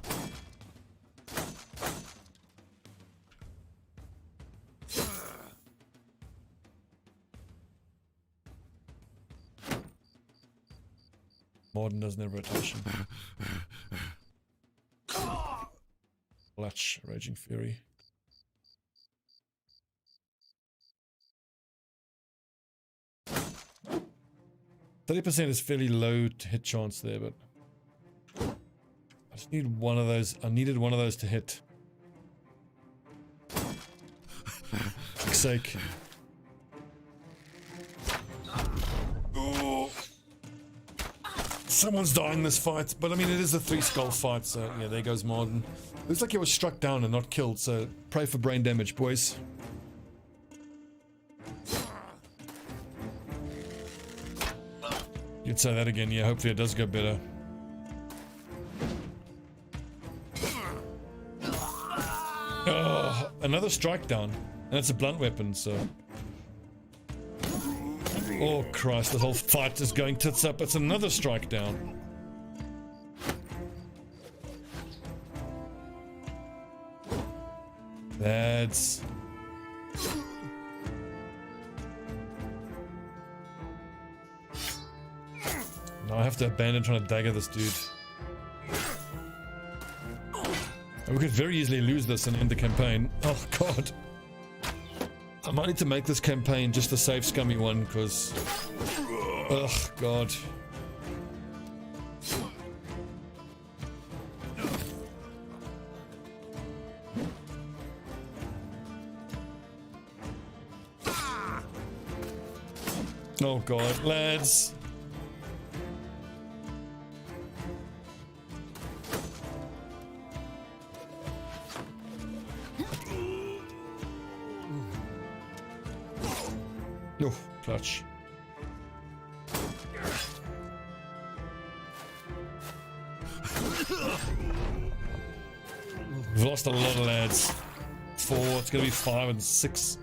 Morden doesn't have rotation. Clutch, Raging Fury. %30 is fairly low to hit chance there, but I just need one of those. I needed one of those to hit. For fuck's sake. Oh. Someone's dying this fight, but I mean it is a 3-skull fight, so yeah, there goes Martin. Looks like he was struck down and not killed, so pray for brain damage, boys. You'd say that again, yeah, hopefully it does go better. Oh, another strike down, and it's a blunt weapon, so... Oh Christ, the whole fight is going tits up. It's another strike down. Lads. Now I have to abandon trying to dagger this dude. We could very easily lose this and end the campaign. Oh god. I might need to make this campaign just a safe scummy one, because... Ugh, god. Oh god, lads. Oh, clutch. We've lost a lot of lads. 4, it's gonna be 5 and 6.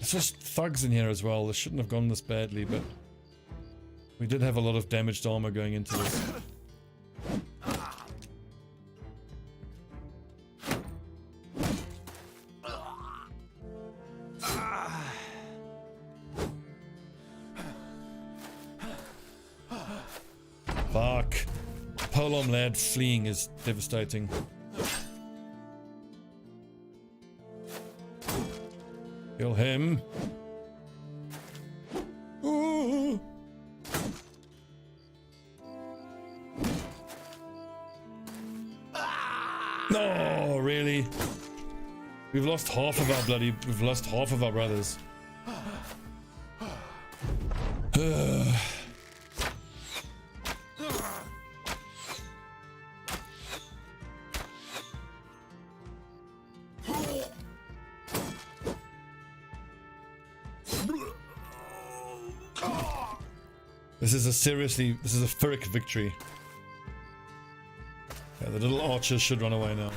It's just thugs in here as well. This shouldn't have gone this badly, but we did have a lot of damaged armor going into this. Fuck. Polom lad fleeing is devastating. Kill him. Ooh. No, really? We've lost half of our we've lost half of our brothers. This is a Pyrrhic victory. Yeah, the little archers should run away now.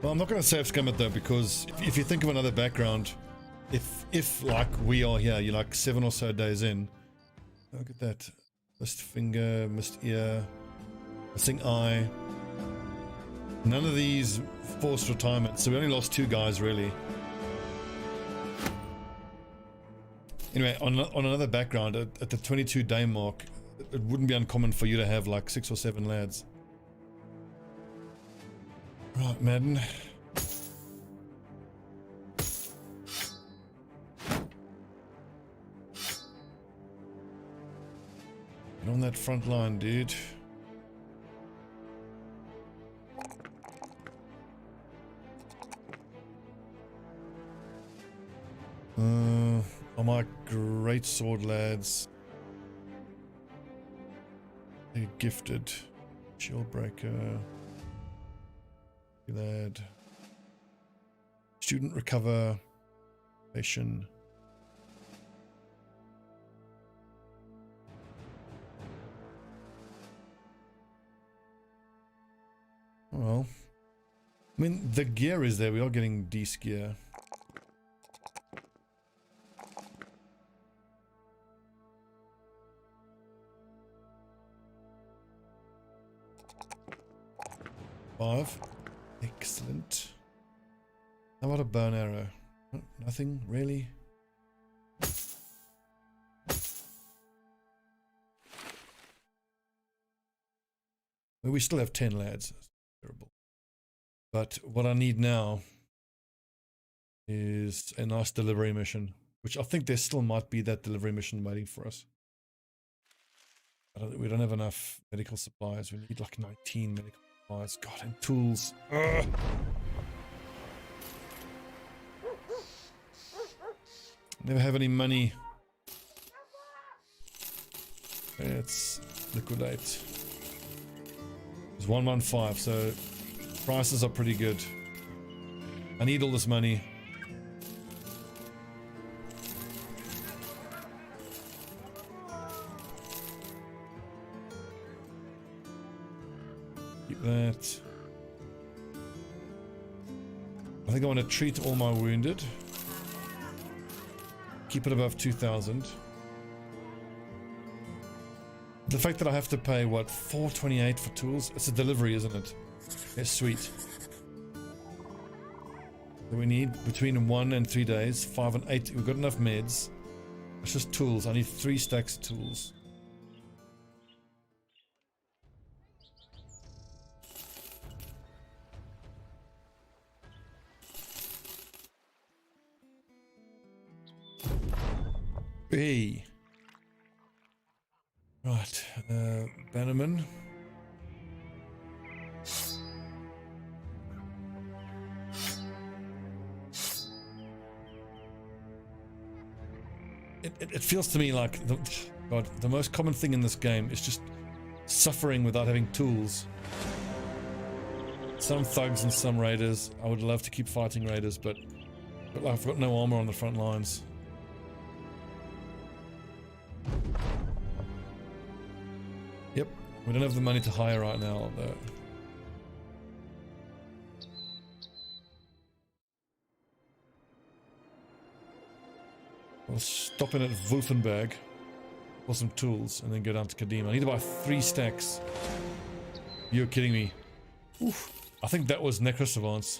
Well, I'm not going to save scum it though, because if you think of another background, if like we are here, you're like 7 or so days in. Look at that. Missed finger, missed ear, missing eye. None of these forced retirement, so we only lost 2 guys really. Anyway, on another background, at the 22-day mark, it wouldn't be uncommon for you to have like 6 or 7 lads. Right, Madden. Get on that front line, dude. Oh my great sword lads. They're gifted. Shield breaker. Lad. Student recover. Patient. Well, I mean, the gear is there. We are getting decent gear. Five. Excellent. How about a bow and arrow? Nothing, really? Well, we still have 10 lads. That's terrible. But what I need now is a nice delivery mission, which I think there still might be that delivery mission waiting for us. We don't have enough medical supplies. We need like 19 medical supplies. God, and tools. Ugh. Never have any money. Let's liquidate. It's 115, so prices are pretty good. I need all this money. Keep that. I think I want to treat all my wounded. Keep it above 2,000. The fact that I have to pay, what, 428 for tools? It's a delivery, isn't it? It's sweet. So we need between 1 and 3 days, 5 and 8. We've got enough meds. It's just tools. I need 3 stacks of tools. Hey. Right, Bannerman. It feels to me like the most common thing in this game is just suffering without having tools. Some thugs and some raiders. I would love to keep fighting raiders, but I've got no armor on the front lines. Yep, we don't have the money to hire right now, though. I'll stop in at Wolfenberg for some tools and then go down to Kadima. I need to buy 3 stacks. You're kidding me. Oof. I think that was Necrosavants.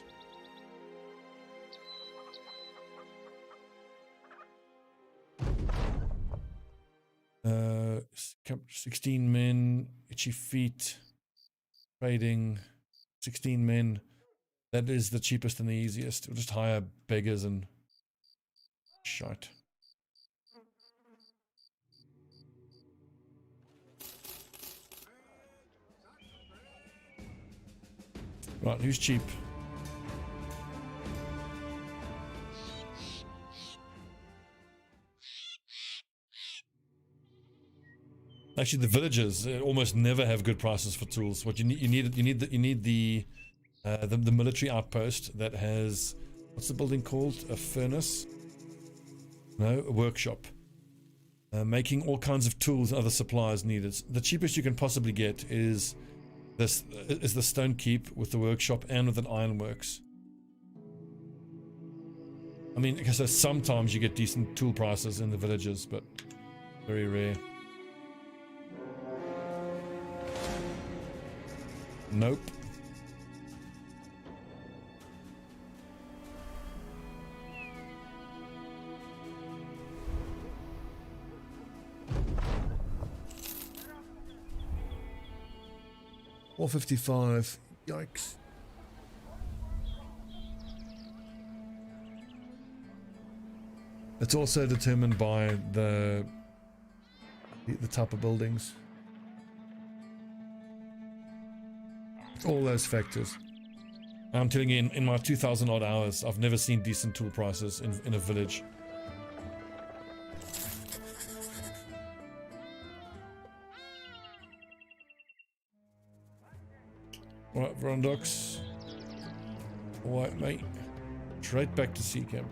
Uh, 16 men, itchy feet, trading, 16 men. That is the cheapest and the easiest. We'll just hire beggars and shite. Right, who's cheap? Actually, the villagers almost never have good prices for tools. What you need the military outpost that has, what's the building called? A furnace? No, a workshop. Making all kinds of tools and other supplies needed. The cheapest you can possibly get is the stone keep with the workshop and with an ironworks. I mean, because sometimes you get decent tool prices in the villages, but very rare. Nope. $455. Yikes. It's also determined by the type of buildings. All those factors. I'm telling you, in my 2,000 odd hours, I've never seen decent tool prices in a village. Right, Rondox. Alright, mate. Straight back to sea camp.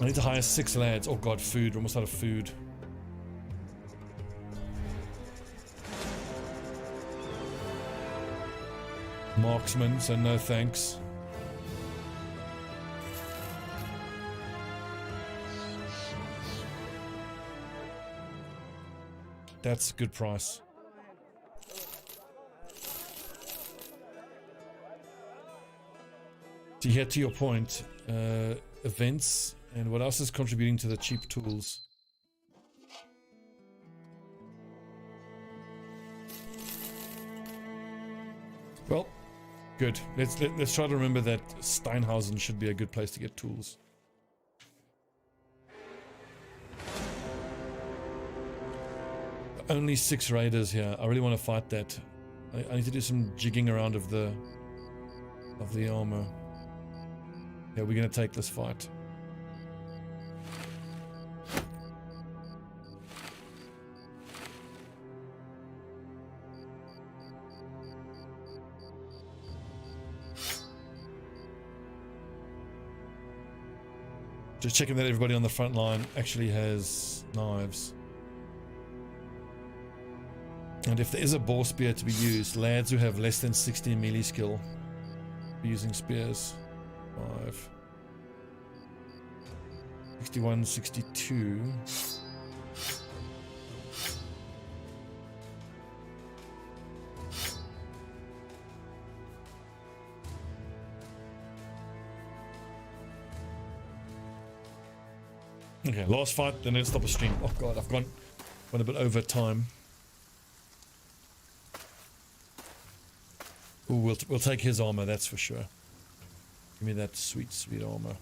I need to hire 6 lads. Oh god, food. We're almost out of food. Marksman, so no thanks. That's a good price. To get to your point, events, and what else is contributing to the cheap tools? Well, good. Let's try to remember that Steinhausen should be a good place to get tools. Only 6 raiders here. I really want to fight that. I need to do some jigging around of the armor. Yeah, we're gonna take this fight. Just checking that everybody on the front line actually has knives. And if there is a boar spear to be used, lads who have less than 60 melee skill be using spears. 5. 61, 62. Okay, last fight, then let's stop the stream. Oh god, I've gone a bit over time. Ooh, we'll take his armor, that's for sure. Give me that sweet, sweet armor.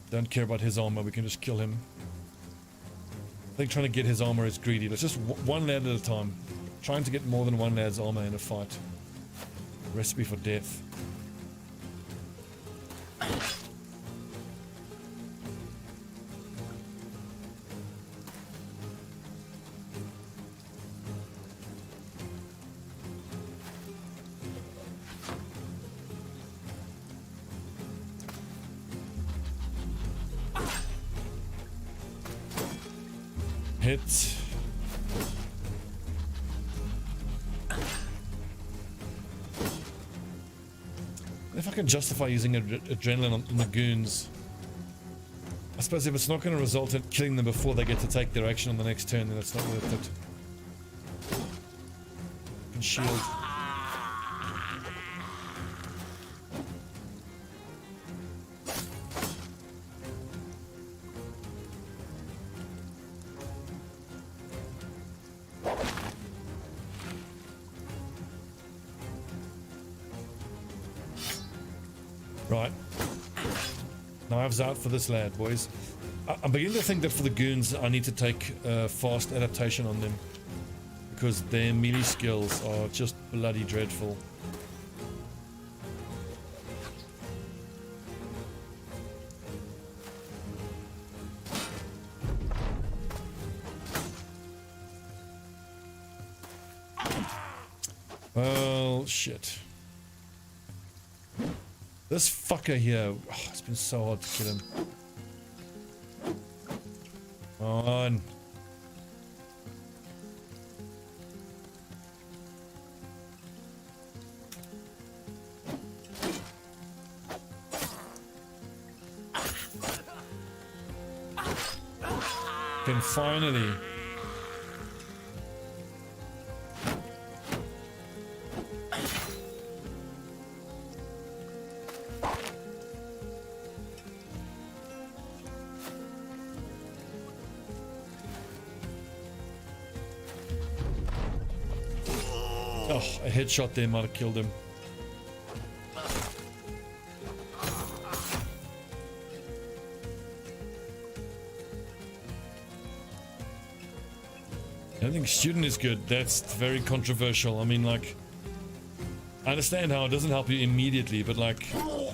Don't care about his armor, we can just kill him. I think trying to get his armor is greedy. Let's just one lad at a time. Trying to get more than one lad's armor in a fight. Recipe for death. Hit. If I can justify using adrenaline on the goons. I suppose if it's not going to result in killing them before they get to take their action on the next turn, then it's not worth it. And shield. Right. Knives out for this lad, boys. I'm beginning to think that for the goons, I need to take fast adaptation on them. Because their melee skills are just bloody dreadful. Well, shit. This fucker here, oh, it's been so hard to kill him. Come on. Can finally. Oh, a headshot there might have killed him. I don't think student is good. That's very controversial. I mean, like, I understand how it doesn't help you immediately, but like, oh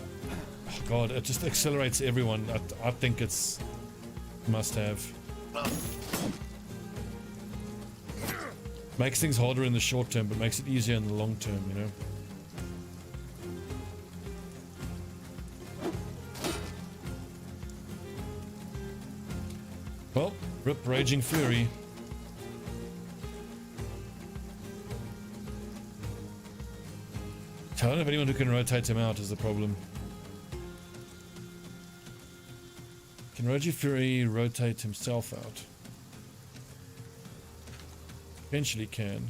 God, it just accelerates everyone. I think it's must have. Makes things harder in the short term, but makes it easier in the long term, you know? Well, rip Raging Fury. I don't have anyone who can rotate him out is the problem. Can Raging Fury rotate himself out? Eventually can.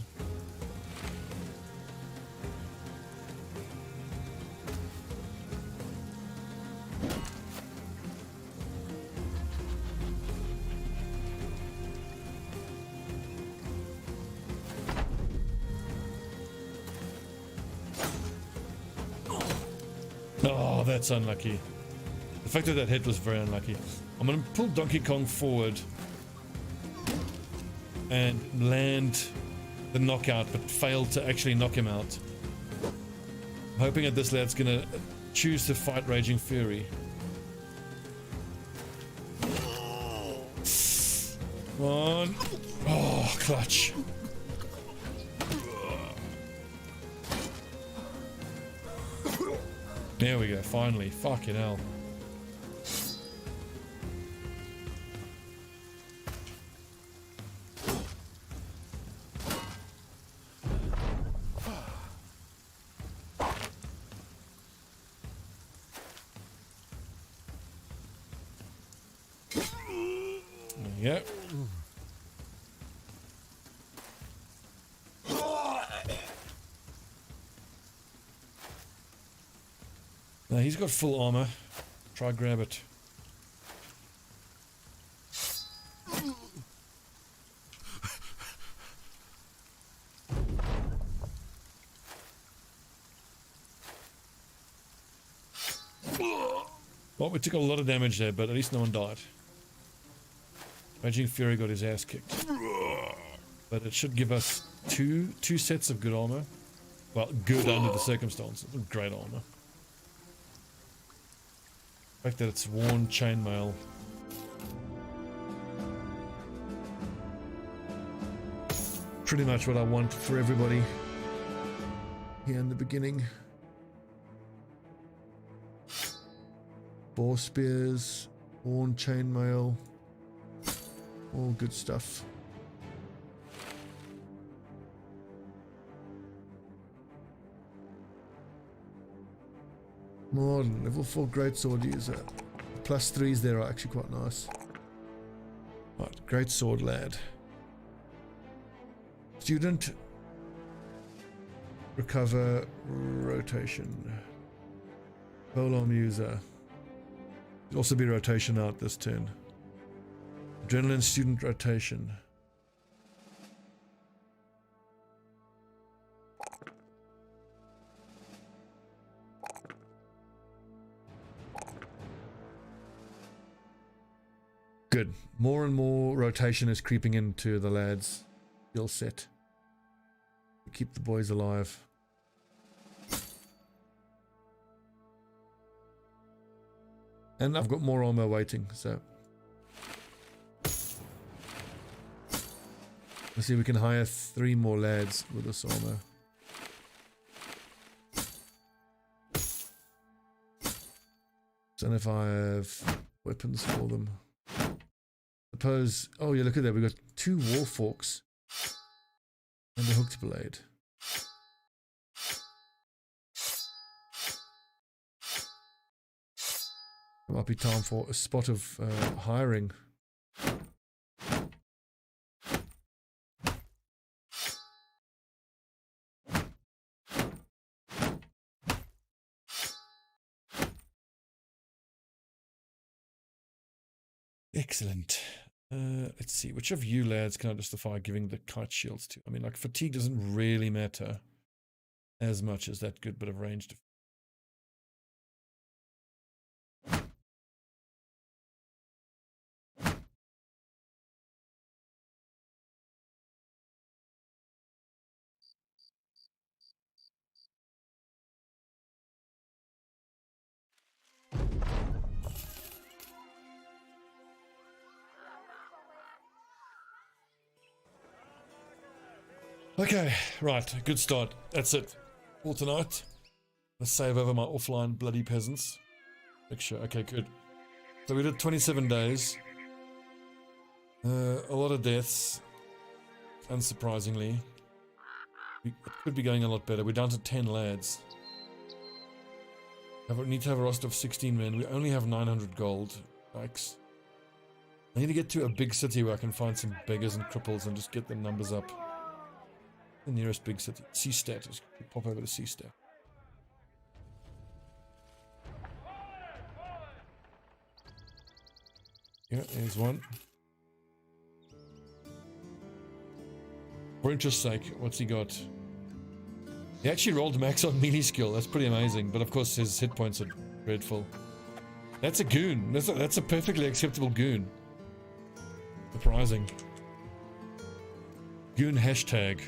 Oh, that's unlucky. The fact that that hit was very unlucky. I'm going to pull Donkey Kong forward and land the knockout, but fail to actually knock him out. I'm hoping that this lad's going to choose to fight Raging Fury. Come on. Oh, clutch. There we go, finally. Fucking hell. There you go. Now he's got full armor. Try grab it. Well, we took a lot of damage there, but at least no one died. Raging Fury got his ass kicked. But it should give us two sets of good armor. Well, good under the circumstances. Great armor. The fact that it's worn chainmail. Pretty much what I want for everybody here in the beginning. Boar spears, worn chainmail, all good stuff. Modern, level 4 greatsword user. Plus 3s there are actually quite nice. Right, greatsword lad. Student. Recover rotation. Polearm user. Could also be rotation out this turn. Adrenaline student rotation. Good. More and more rotation is creeping into the lads' skill set. Keep the boys alive. And I've got more armor waiting, so let's see if we can hire 3 more lads with this armor. Don't know if I have weapons for them. Suppose, oh yeah, look at that, we've got 2 war forks and a hooked blade. It might be time for a spot of hiring. Excellent. Let's see, which of you lads can I justify giving the kite shields to? I mean, like, fatigue doesn't really matter as much as that good bit of range. Okay, right, good start. That's it for tonight. Let's save over my offline bloody peasants. Make sure. Okay, good. So we did 27 days. A lot of deaths, unsurprisingly. It could be going a lot better. We're down to 10 lads. We need to have a roster of 16 men. We only have 900 gold. Yikes. I need to get to a big city where I can find some beggars and cripples and just get the numbers up. The nearest big city. C-stat. Just pop over to C-stat. Yeah, there's one. For interest's sake, what's he got? He actually rolled max on melee skill. That's pretty amazing. But of course his hit points are dreadful. That's a goon. That's a perfectly acceptable goon. Surprising. Goon hashtag.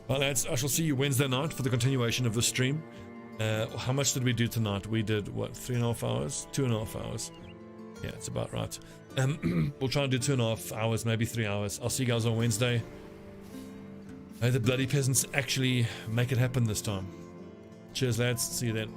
Well, lads, I shall see you Wednesday night for the continuation of the stream. How much did we do tonight? We did, what, 3.5 hours? 2.5 hours. Yeah, it's about right. We'll try and do 2.5 hours, maybe 3 hours. I'll see you guys on Wednesday. May the bloody peasants actually make it happen this time. Cheers, lads. See you then.